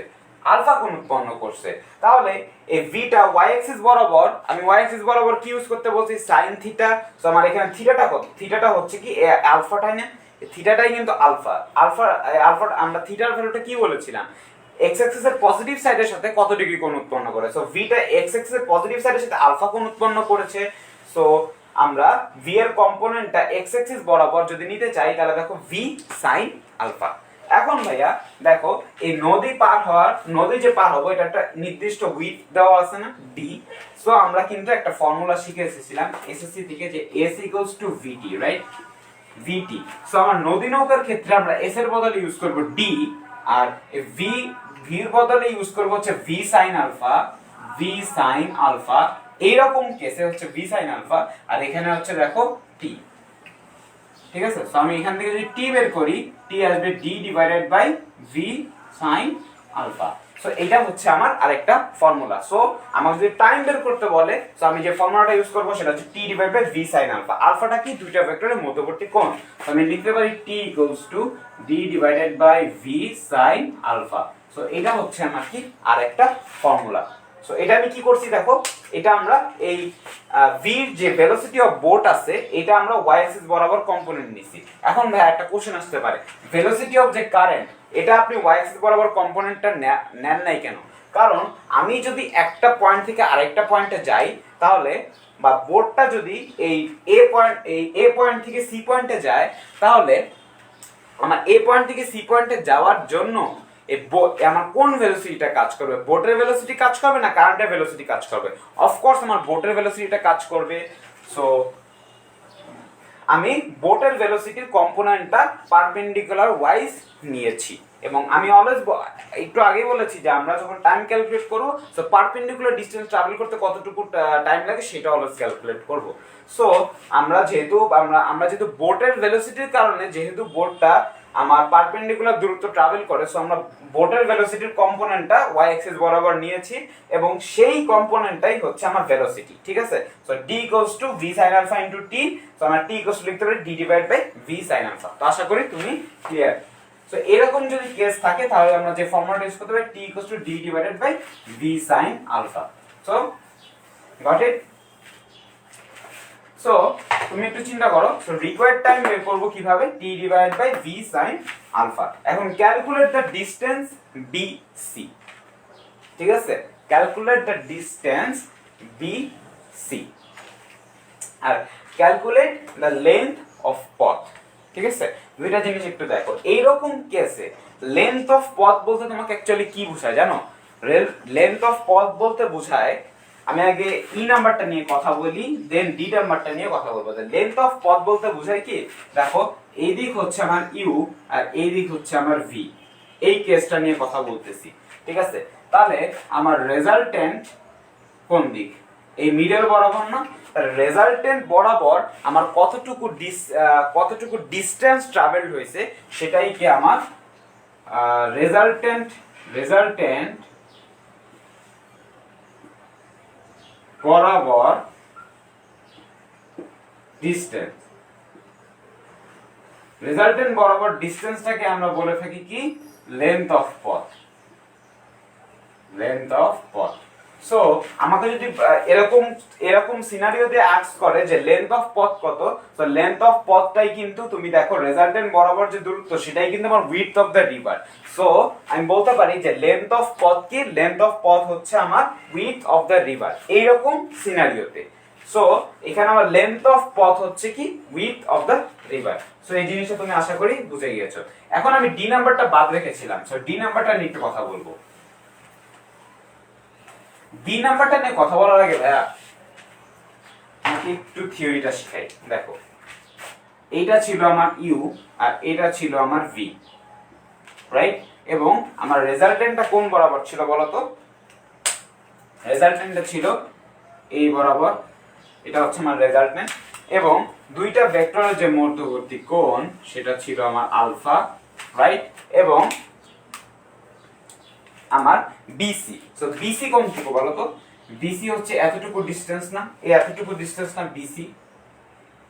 আলফা কোণ উৎপন্ন করছে। তাহলে এই ভিটা ওয়াই অ্যাক্সিস বরাবর, আমি ওয়াই অ্যাক্সিস বরাবর কি ইউজ করতে বলছি? Sine theta. সো আমার এখানে থিটাটা কত? থিটাটা হচ্ছে কি আলফাটাই না, থিটাটাই কিন্তু আলফা। আমরা থিটার ভ্যালুটা কি বলেছিলাম? এক্স অ্যাক্সিসের পজিটিভ সাইডের সাথে কত ডিগ্রি কোণ উৎপন্ন করে? সো ভিটা এক্স অ্যাক্সিসের পজিটিভ সাইডের সাথে আলফা কোণ উৎপন্ন করেছে। সো আমরা ভি এর কম্পোনেন্টটা এক্স অ্যাক্সিস বরাবর যদি নিতে চাই তাহলে দেখো ভি সাইন আলফা। এখন ভাইয়া দেখো এই নদী যে পার হবো এটা একটা নির্দিষ্ট উইডথ দেওয়া আছে না, ডি। সো আমরা কিন্তু একটা ফর্মুলা শিখে এসেছিলাম এসএসসি থেকে যে S equals to VT, right? VT. So আমার নদী নৌকার ক্ষেত্রে আমরা এস এর বদলে ইউজ করব ডি, আর ভির বদলে ইউজ করব হচ্ছে ভি সাইন আলফা। এইরকম কেসে হচ্ছে ভি সাইন আলফা, আর এখানে হচ্ছে দেখো টি, ঠিক আছে? সো আমি এখান থেকে যদি টি বের করি, টি আসবে D divided by V sine alpha. So এটা হচ্ছে আমার আরেকটা ফর্মুলা। সো আমাকে যদি টাইম বের করতে বলে, সো আমি যে ফর্মুলাটা ইউজ করব সেটা হচ্ছে t divide by v sin alpha. আলফাটা কি দুইটা ভেক্টরের মধ্যবর্তী কোণ, তো আমি লিখতে পারি t equals to d divided by v sin alpha. So এটা হচ্ছে আমার কি আরেকটা ফর্মুলা। সো এটা আমি কি করছি দেখো, এটা আমরা এই v এর যে ভেলোসিটি অফ বোট আছে এটা আমরা y অ্যাক্সিস বরাবর কম্পোনেন্ট নিছি। এখন ভাই একটা কোশ্চেন আসতে পারে, ভেলোসিটি অফ যে কারেন্ট এটা আপনি y অ্যাক্সিস বরাবর কম্পোনেন্টটা নেন নাই কেন? কারণ আমি যদি একটা পয়েন্ট থেকে আরেকটা পয়েন্টে যাই, তাহলে বা বোটটা যদি এই a পয়েন্ট থেকে c পয়েন্টে যায়, তাহলে আমার a পয়েন্ট থেকে c পয়েন্টে যাওয়ার জন্য আমার কোন ভেলোসিটিটা কাজ করবে, বোটের ভেলোসিটি কাজ করবে না কারেন্টের ভেলোসিটি কাজ করবে? অফকোর্স আমার বোটের ভেলোসিটিটা কাজ করবে। সো আমি বোটের ভেলোসিটির কম্পোনেন্টটা পারপেন্ডিকুলার ওয়াইজ নিয়েছি, এবং আমি অলওয়েজ একটু আগেই বলেছি যে আমরা যখন টাইম ক্যালকুলেট করব, সো পারপেন্ডিকুলার ডিসটেন্স ট্রাভেল করতে কতটুকু টাইম লাগে সেটা অলওয়েজ ক্যালকুলেট করব। সো আমরা যেহেতু বোটের ভেলোসিটির কারণে, যেহেতু বোটটা আমার পারপেন্ডিকুলার দূরত্ব ট্রাভেল করে, সো আমরা বোটের ভেলোসিটির কম্পোনেন্টটা ওয়াই অ্যাক্সিস বরাবর নিয়েছি, এবং সেই কম্পোনেন্টটাই হচ্ছে আমার ভেলোসিটি। ঠিক আছে, so d equals to v sin alpha into t। So আমরা t ইকুয়ালস টু লিখতে পারি d divide by v sin alpha. তো আশা করি তুমি ক্লিয়ার। সো এরকম যদি কেস থাকে তাহলে আমরা যে ফর্মুলাটা ইউজ করতে পারি t equals to d divided by v sin alpha. So got it? So তুমি একটু চিন্তা করো, সো রিকোয়ার্ড টাইম বের করব কিভাবে, t divide by v sin alpha. এখন ক্যালকুলেট দ্য ডিসটেন্স BC। ঠিক আছে, ক্যালকুলেট দ্য ডিসটেন্স BC আর ক্যালকুলেট দ্য লেন্থ অফ পথ। ঠিক আছে, দুইটা জিনিস একটু দেখো। এইরকম কেসে লেন্থ অফ পথ বলতে তোমাকে অ্যাকচুয়ালি কি বোঝায় জানো? লেন্থ অফ পথ বলতে বোঝায়, আমি আগে ই নাম্বারটা নিয়ে কথা বলি, দেন ডি নাম্বারটা নিয়ে কথা বলবো। লেন্থ অফ পথ বলতে বোঝায় কি, দেখো এই দিক হচ্ছে আমার ইউ আর এই দিক হচ্ছে আমার ভি, এই কেসটা নিয়ে কথা বলতেছি। ঠিক আছে, তাহলে আমার রেজাল্টেন্ট কোন দিক, এই মিডল বরাবর না? রেজাল্টেন্ট বরাবর আমার কতটুকু ডিসটেন্স ট্রাভেলড হয়েছে সেটাই কি আমার রেজাল্টেন্ট বরাবর ডিসটেন্স। রেজাল্টেন্ট বরাবর ডিসটেন্সটাকে আমরা বলে থাকি কি, লেন্থ অফ পথ। সো আমাকে যদি এরকম সিনারিও দিয়ে আস্ক করে যে লেন্থ অফ পথ কত, তো লেন্থ অফ পথটাই কিন্তু তুমি দেখো রেজাল্টেন্ট বরাবর যে দূরত্ব সেটাই কিন্তু আমার width of the river. So আমি বলতে পারি যে লেন্থ অফ পথ কি, লেন্থ অফ পথ হচ্ছে আমার উইডথ অফ দ্য রিভার এইরকম সিনারিওতে। সো এখানে আমার লেন্থ অফ পথ হচ্ছে কি, width of the river. So এই জিনিসটা তুমি আশা করি বুঝে গিয়েছো। এখন আমি ডি নাম্বারটা বাদ রেখেছিলাম, সো ডি নাম্বারটা নিয়ে একটু কথা বলবো। বি নাম্বারটা নিয়ে কথা বলার আগে ভাইয়া আমাকে একটু থিওরিটা শিখাই। দেখো এইটা ছিল আমার ইউ আর এটা ছিল আমার ভি, রাইট? এবং আমার রেজাল্টেন্টটা কোন বরাবর ছিল বলতো? রেজাল্টেন্টটা ছিল এই বরাবর, এটা হচ্ছে আমার রেজাল্টেন্ট, এবং দুইটা ভেক্টরের যে মধ্যবর্তী কোণ সেটা ছিল আমার আলফা, রাইট? এবং আমার বিসি। সো বিসি কোন থেকে বলো তো? বিসি হচ্ছে এতটুকু ডিসটেন্স না, এই এতটুকু ডিসটেন্স না বিসি,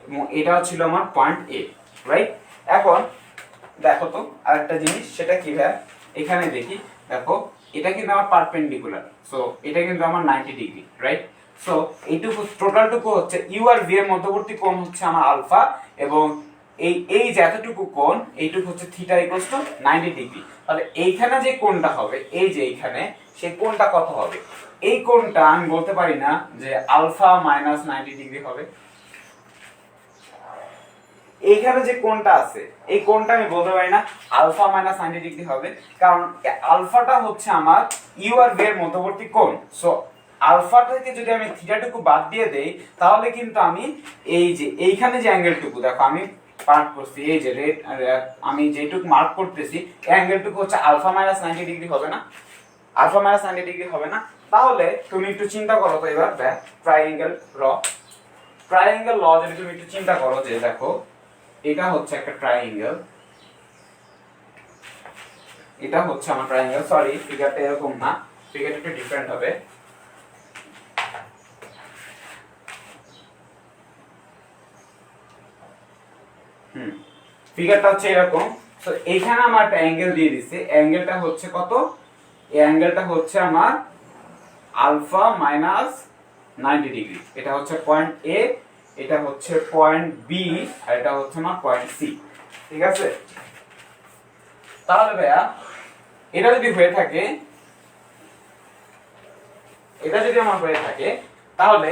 এবং এটা ছিল আমার পয়েন্ট এ, রাইট? এখন দেখো তো আরেকটা জিনিস, সেটা কি ভাই, এখানে দেখি, দেখো এটা কিন্তু আমার পারপেন্ডিকুলার, সো এটা কিন্তু আমার 90 ডিগ্রি, রাইট? সো এইটুকু টোটালটুকু হচ্ছে ইউ আর ভি এর মধ্যবর্তী কোণ হচ্ছে আমার আলফা, এবং এই যে এতটুকু কোণ এইটুকু হচ্ছে থিটা ইকুয়ালস টু 90 ডিগ্রি। তাহলে এইখানে যে কোণটা হবে, এই যে এইখানে, সেই কোণটা কত হবে? এই কোণটা আমি বলতে পারি না যে আলফা মাইনাস 90 ডিগ্রি হবে। এইখানে যে কোণটা আছে এই কোণটা আমি বলতে পারি না আলফা মাইনাস 90 ডিগ্রি হবে, কারণ আলফাটা হচ্ছে আমার ইউ আর ভি এর মধ্যবর্তী কোণ। সো আলফা থেকে যদি আমি থিটাটুকু বাদ দিয়ে দেই, তাহলে কিন্তু আমি এই যে এইখানে যে অ্যাঙ্গেলটুকু, দেখো আমি মার্ক করছি, এই যে রেড, আমি যেটুকু মার্ক করতেছি এই অ্যাঙ্গেলটুকু হচ্ছে আলফা মাইনাস 90 ডিগ্রি হবে না? আলফা মাইনাস 90 ডিগ্রি হবে না? তাহলে তুমি একটু চিন্তা করো তো এবার ট্রায়াঙ্গেল ল যদি তুমি একটু চিন্তা করো, যে দেখো এটা হচ্ছে একটা ট্রায়াঙ্গেল, এটা হচ্ছে আমার ট্রায়াঙ্গেল, সরি ফিগারটা এরকম না, ফিগারটা একটু ডিফারেন্ট হবে। ফিগারটা হচ্ছে এরকম। সো এইখানে আমার একটা অ্যাঙ্গেল দিয়ে দিছে, অ্যাঙ্গেলটা হচ্ছে কত, এই অ্যাঙ্গেলটা হচ্ছে আমার আলফা মাইনাস 90 ডিগ্রি। এটা হচ্ছে পয়েন্ট এ, এটা হচ্ছে পয়েন্ট বি, আর এটা হচ্ছে আমার পয়েন্ট সি। ঠিক আছে, তাহলে ভাইয়া এটা যদি হয়ে থাকে, এটা যদি আমার হয়ে থাকে, তাহলে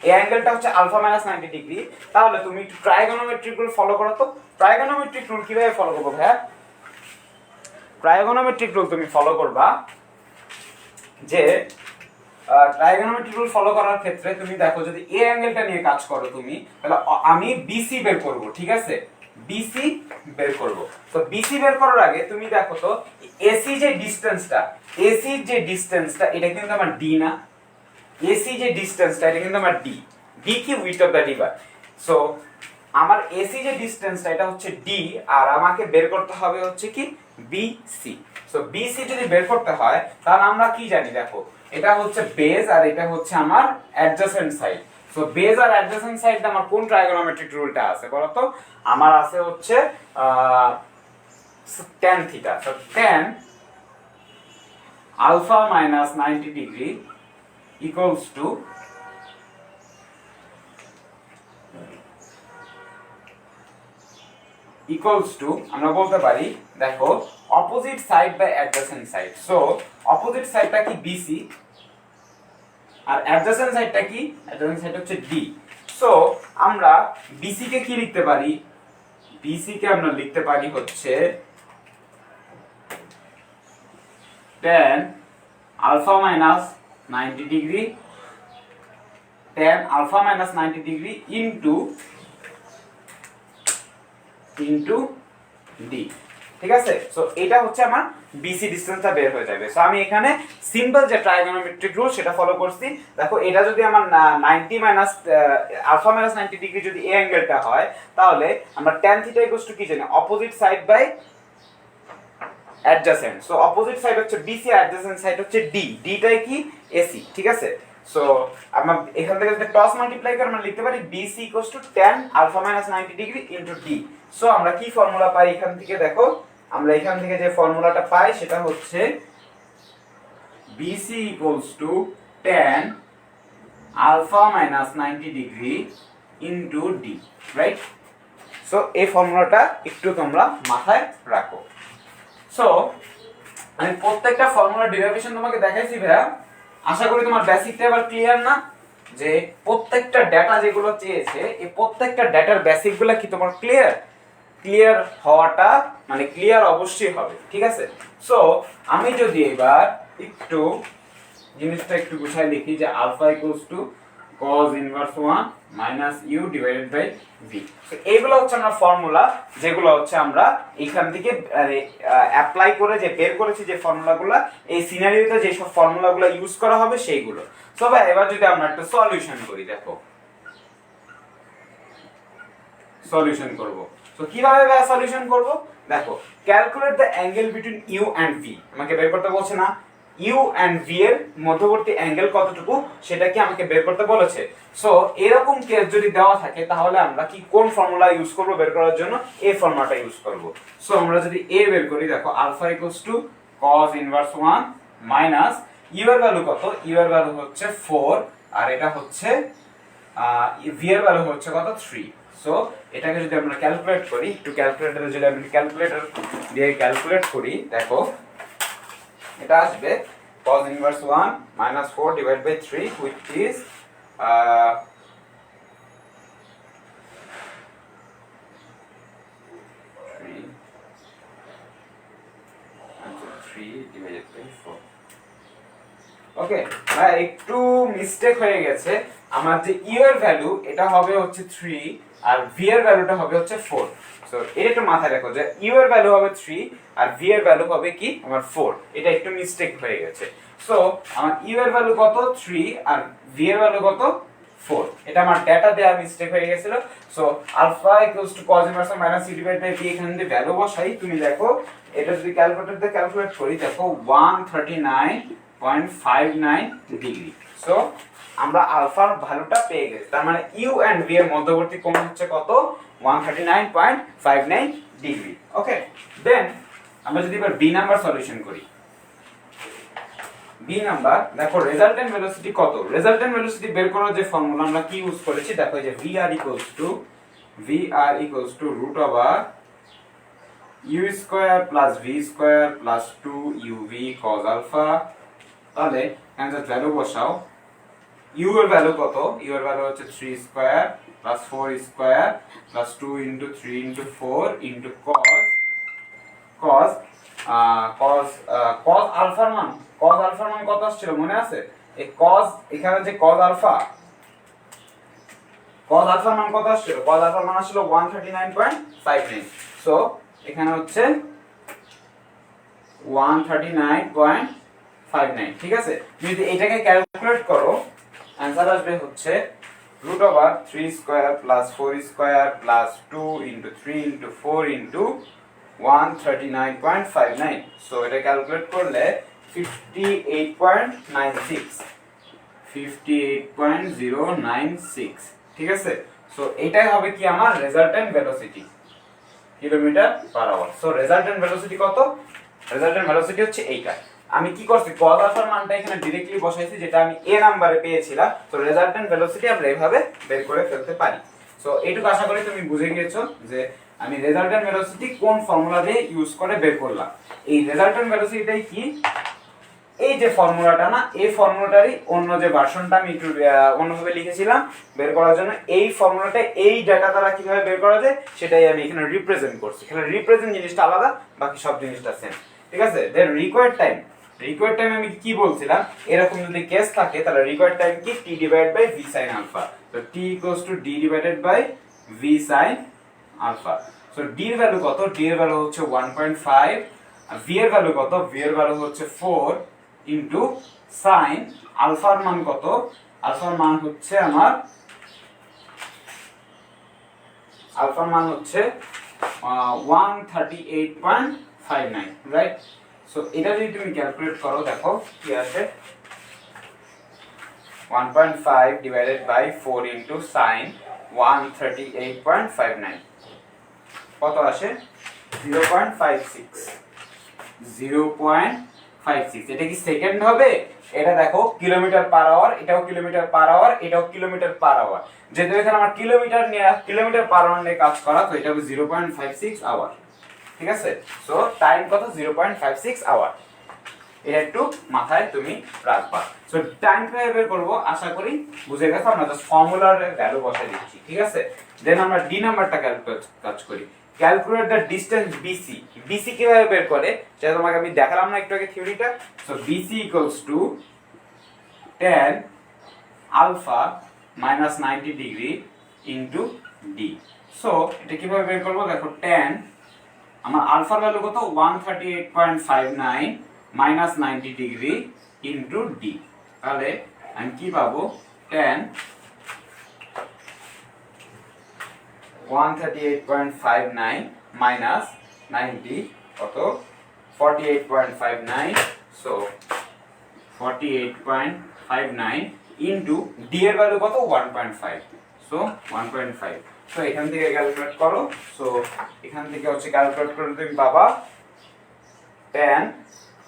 এই অ্যাঙ্গেলটা হচ্ছে আলফা মাইনাস 90 ডিগ্রি। তাহলে তুমি একটু ট্রাইগোনোমেট্রিক রুল ফলো করো তো। ট্রাইগোনোমেট্রিক রুল কিভাবে ফলো করবো ভাইয়া? ট্রাইগোনোমেট্রিক রুল তুমি ফলো করবা যে ট্রাইগোনোমেট্রিক রুল ফলো করার ক্ষেত্রে তুমি দেখো, যদি এই অ্যাঙ্গেলটা নিয়ে কাজ করো তুমি, তাহলে আমি বিসি বের করব। ঠিক আছে, বিসি বের করব। তো বিসি বের করার আগে তুমি দেখো তো এসি যে ডিসটেন্সটা, এসি যে ডিসটেন্সটা এটা কিন্তু আমার ডি না, এসি যে ডিসটেন্সটা এটা কিন্তু আমার ডি, ডি কি width of the river. So আমার এসি যে ডিসটেন্সটা এটা হচ্ছে ডি, আর আমাকে বের করতে হবে হচ্ছে কি বিসি। সো বিসি যদি বের করতে হয় তাহলে আমরা কি জানি, দেখো এটা হচ্ছে বেজ আর এটা হচ্ছে আমার অ্যাডজাসেন্ট সাইড। সো বেজ আর অ্যাডজাসেন্ট সাইড আমার কোন ট্রাইগোনোমেট্রিক রুলটা আছে বলো তো? আমার আছে হচ্ছে tan theta. So tan alpha minus 90 degree equals to আমরা বলতে পারি, দেখো opposite side by adjacent side. So opposite সাইডটা কি বিসি আর অ্যাডজাসেন্ট সাইডটা কি, অ্যাডজাসেন্ট সাইড হচ্ছে ডি। সো আমরা বিসি কে কি লিখতে পারি, বিসি কে আমরা লিখতে পারি হচ্ছে tan alpha minus 90 degree, tan alpha minus 90 degree into D. ঠিক আছে, সো এটা হচ্ছে আমার বিসি ডিসটেন্সটা বের হয়ে যাবে। সো আমি এখানে সিম্পল যে ট্রাইগোনোমেট্রিক রুল সেটা ফলো করছি। দেখো এটা যদি আমার 90 মাইনাস আলফা মাইনাস 90 ডিগ্রি যদি এই অ্যাঙ্গেলটা হয়, তাহলে আমরা tan থিটা ইকুয়ালস টু কি জানি, opposite side by adjacent. So opposite side হচ্ছে বিসি, অ্যাডজাসেন্ট সাইড হচ্ছে ডি, ডিটাই কি এসি। ঠিক আছে, সো আমরা এখান থেকে যদি ক্রস মাল্টিপ্লাই করে আমরা লিখতে পারি BC equals to tan alpha minus 90 degree into D. So আমরা কি ফর্মুলা পাই এখান থেকে, দেখো আমরা এখান থেকে যে ফর্মুলাটা পাই সেটা হচ্ছে BC equals to tan alpha minus 90 degree into D, right? So এই ফর্মুলাটা একটু তোমরা মাথায় রাখো। সো আমি প্রত্যেকটা ফর্মুলার ডেরিভেশন তোমাকে দেখাইছি ভাইয়া, আশা করি তোমার বেসিকটা এবার ক্লিয়ার না, যে প্রত্যেকটা ডেটা যেগুলো চেয়েছে এই প্রত্যেকটা ডেটার বেসিকগুলো কি তোমার ক্লিয়ার? ক্লিয়ার হওয়াটা মানে ক্লিয়ার অবশ্যই হবে। ঠিক আছে, সো আমি যদি এবার একটু জিনিসটা একটু গুছাই লিখি যে alpha equals to cos inverse 1 minus you divided by V. So এইগুলো হচ্ছে আমরা ফর্মুলা, যেগুলো হচ্ছে আমরা এখান থেকে অ্যাপ্লাই করে যে বের করেছি যে ফর্মুলাগুলো, এই সিনারিওতে যে সব ফর্মুলাগুলো ইউজ করা হবে সেইগুলো। সো ভাই এবার যদি আমরা একটা সলিউশন করি, দেখো সলিউশন করব। সো কিভাবে ভাই সলিউশন করব? দেখো calculate the angle between you and V, আমাকে বের করতে বলছে না, ইউ এন্ড ভি এর মধ্যবর্তী অ্যাঙ্গেল কতটুকু সেটা কি আমাকে বের করতে বলেছে। সো এরকম কেস যদি দেওয়া থাকে তাহলে আমরা কি কোন ফর্মুলা ইউজ করব বের করার জন্য? এই ফর্মুলাটা ইউজ করব। সো আমরা যদি এ বের করি, দেখো alpha equals to cos inverse 1 minus U এর ভ্যালু কত, ইউ এর ভ্যালু হচ্ছে 4 আর এটা হচ্ছে ভি এর ভ্যালু হচ্ছে কত 3। সো এটাকে যদি আমরা ক্যালকুলেট করি, একটু ক্যালকুলেটরে যদি আমি ক্যালকুলেটর দিয়ে ক্যালকুলেট করি, দেখো এটা আসবে cos inverse 1 minus 4 divided by 3 which is 3 divided by 4। ওকে ভাই একটু মিস্টেক হয়ে গেছে, আমার যে ইউ এর ভ্যালু এটা হবে হচ্ছে 3 আর ভি এর ভ্যালুটা হবে হচ্ছে 4। সো এটা একটু মাথায় রাখো যে ইউ এর ভ্যালু হবে 3 আর ভি এর ভ্যালু হবে কি আমার 4, এটা একটু মিস্টেক হয়ে গেছে। সো আমার ইউ এর ভ্যালু কত 3 আর ভি এর ভ্যালু কত 4। এটা আমার ডাটা দেওয়া মিস্টেক হয়ে গেছিল। So alpha equals to cos inverse minus c divide by b, এখানে যদি ভ্যালু বসাই তুমি দেখো এটা যদি ক্যালকুলেটর দিয়ে ক্যালকুলেট করি দেখো 139.59 ডিগ্রি। সো আমরা আলফার ভ্যালুটা পেয়ে গেছি, তার মানে ইউ এন্ড ভি এর মধ্যবর্তী কোণ হচ্ছে কত 139.59 ডিগ্রি। ওকে, দেন আমরা যদি এবার বি নাম্বার সলিউশন করি, বি নাম্বার দেখো রেজাল্টেন্ট ভেলোসিটি কত। রেজাল্টেন্ট ভেলোসিটি বের করার যে ফর্মুলা আমরা কি ইউজ করেছি দেখো, এই যে vr equals to root over u square plus v square plus 2uv cos alpha। তাহলে অ্যানসার ভ্যালু বসাও, u এর ভ্যালু কত, u এর ভ্যালু হচ্ছে 3 square plus 4 square plus 2 into 3 into 4 into cos আলফার মান, cos আলফার মান কত আসছিল মনে আছে? এই cos, এখানে যে cos আলফার মান কত আসছিল? cos আলফার মান আসছিল 139.59। সো এখানে হচ্ছে 139.59, ঠিক আছে। যদি এটাকে ক্যালকুলেট করো आंसर আসবে হচ্ছে root over 3 square plus 4 square plus 2 into 3 into 4 into 139.59। সো এটা ক্যালকুলেট করলে 58.096, ঠিক আছে। সো এটাই হবে কি আমার resultant velocity kilometer per hour. So resultant velocity কত? রেজাল্টেন্ট ভেলোসিটি হচ্ছে এইটা। আমি কি করছি, cos আলফার মানটা এখানে डायरेक्टली বসাইছি যেটা আমি a নম্বরে পেয়েছিলাম। তো রেজাল্টেন্ট ভেলোসিটি আমরা এইভাবে বের করে ফেলতে পারি। সো এইটুকু আশা করি তুমি বুঝে গিয়েছো যে আমি রেজাল্টেন্ট ভেলোসিটি কোন ফর্মুলা দিয়ে ইউজ করে বের করলাম। এই রেজাল্টেন্ট ভেলোসিটিটাই কি, এই যে ফর্মুলাটা না, এই ফর্মুলাটারই অন্য যে ভার্সনটা আমি একটু অন্যভাবে লিখেছিলাম বের করার জন্য, এই ফর্মুলাটা এই ডাটা দ্বারা কিভাবে বের করা যায় সেটাই আমি এখানে রিপ্রেজেন্ট করছি। এখানে রিপ্রেজেন্ট জিনিসটা আলাদা, বাকি সব জিনিসটা সেম, ঠিক আছে। দেন রিকোয়ার্ড টাইম আমি কি বলছিলাম, এরকম যদি কেস থাকে তাহলে রিকোয়ার্ড টাইম কি t divide by v sin alpha. তো t equals to d divided by v sin alpha. So d এর ভ্যালু কত? d এর ভ্যালু হচ্ছে 1.5, আর v এর ভ্যালু কত? v এর ভ্যালু হচ্ছে 4 ইনটু sin আলফার মান কত? আলফার মান হচ্ছে আমার 138.59, রাইট। সো এটা যদি তুমি ক্যালকুলেট করো দেখো কি আসে, 1.5 ডিভাইডেড বাই 4 ইনটু sin 138.59 কত আসে? 0.56। এটা কি সেকেন্ড হবে? এটা দেখো কিলোমিটার পার আওয়ার, এটাও কিলোমিটার পার আওয়ার, এটাও কিলোমিটার পার আওয়ার। যেহেতু এখানে আমার কিলোমিটার পার আওয়ার নিয়ে কাজ করা, তো এটা হবে 0.56 আওয়ার, ঠিক আছে। সো টাইম কত? 0.56 আওয়ার। এটা একটু মাথায় তুমি রাখবা। সো টাইম কিভাবে বের করব আশা করি বুঝে গেছো। আমরা জাস্ট ফর্মুলার ভ্যালু বসাই দিচ্ছি, ঠিক আছে। দেন আমরা ডি নাম্বারটা কাজ করি। Calculate the distance BC. BC কিভাবে বের করে সেটা তোমাকে আমি দেখালাম না একটু আগে থিওরিটা। So BC equals to tan alpha minus 90 degree into D. So এটা কিভাবে বের করব দেখো, tan আমার আলফার ভ্যালু কত? 138.59 মাইনাস 90 ডিগ্রি ইনটু ডি। তাহলে আমি কি পাবো? tan 138.59 মাইনাস 90 কত? 48.59। সো 48.59 ইনটু ডি এর ভ্যালু কত? 1.5। সো 1.5। সো এখান থেকে ক্যালকুলেট করো। সো এখান থেকে হচ্ছে ক্যালকুলেট করে তুমি পাবা tan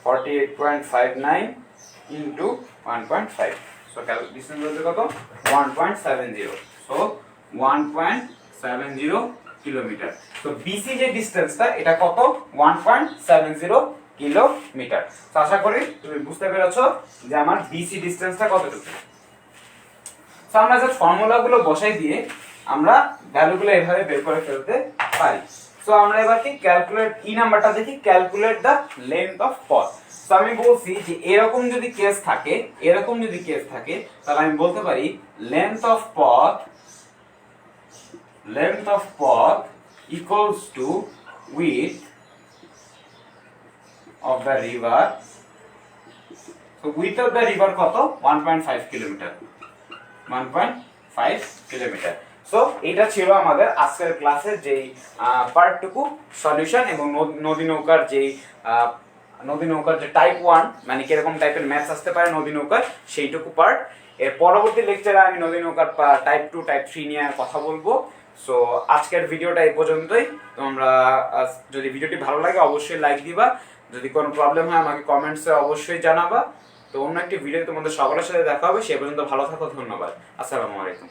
48.59 ইনটু 1.5। সো ডিসটেন্স বলতে কত? 1.70। So 1.70 kilometre. তো বিসি যে ডিসটেন্সটা এটা কত? 1.70 কিলোমিটার। তো আশা করি তুমি বুঝতে পেরেছো যে আমার বিসি ডিসটেন্সটা কতটুকু। সো আমরা জাস্ট ফর্মুলাগুলো বসাই দিয়ে আমরা ভ্যালুগুলো এভাবে বের করে ফেলতে পারি। সো আমরা এবার কি ক্যালকুলেট ই নাম্বারটা দেখি, ক্যালকুলেট দ্য লেন্থ অফ পথ। সো আমি বলছি যে এরকম যদি কেস থাকে তাহলে আমি বলতে পারি লেন্থ অফ পথ equals to width of the river. So width of the river কত? 1.5 কিলোমিটার। 1.5 কিলোমিটার। সো এটা ছিল আমাদের আজকের ক্লাসের যেই পার্টটুকু সলিউশন এবং নদী নৌকার যে টাইপ 1 মানে কিরকম টাইপের ম্যাথস আসতে পারে নদী নৌকার সেইটুকু পার্ট। এর পরবর্তী লেকচারে আমি নদী নৌকার টাইপ 2 টাইপ 3 নিয়ে কথা বলবো। সো আজকের ভিডিওটা এই পর্যন্তই। তোমরা যদি ভিডিওটি ভালো লাগে অবশ্যই লাইক দিবা, যদি কোনো প্রবলেম হয় আমাকে কমেন্টসে অবশ্যই জানাবা। তো অন্য একটি ভিডিও তোমাদের সকলের সাথে দেখা হবে, সে পর্যন্ত ভালো থাকো, ধন্যবাদ, আসসালামু আলাইকুম।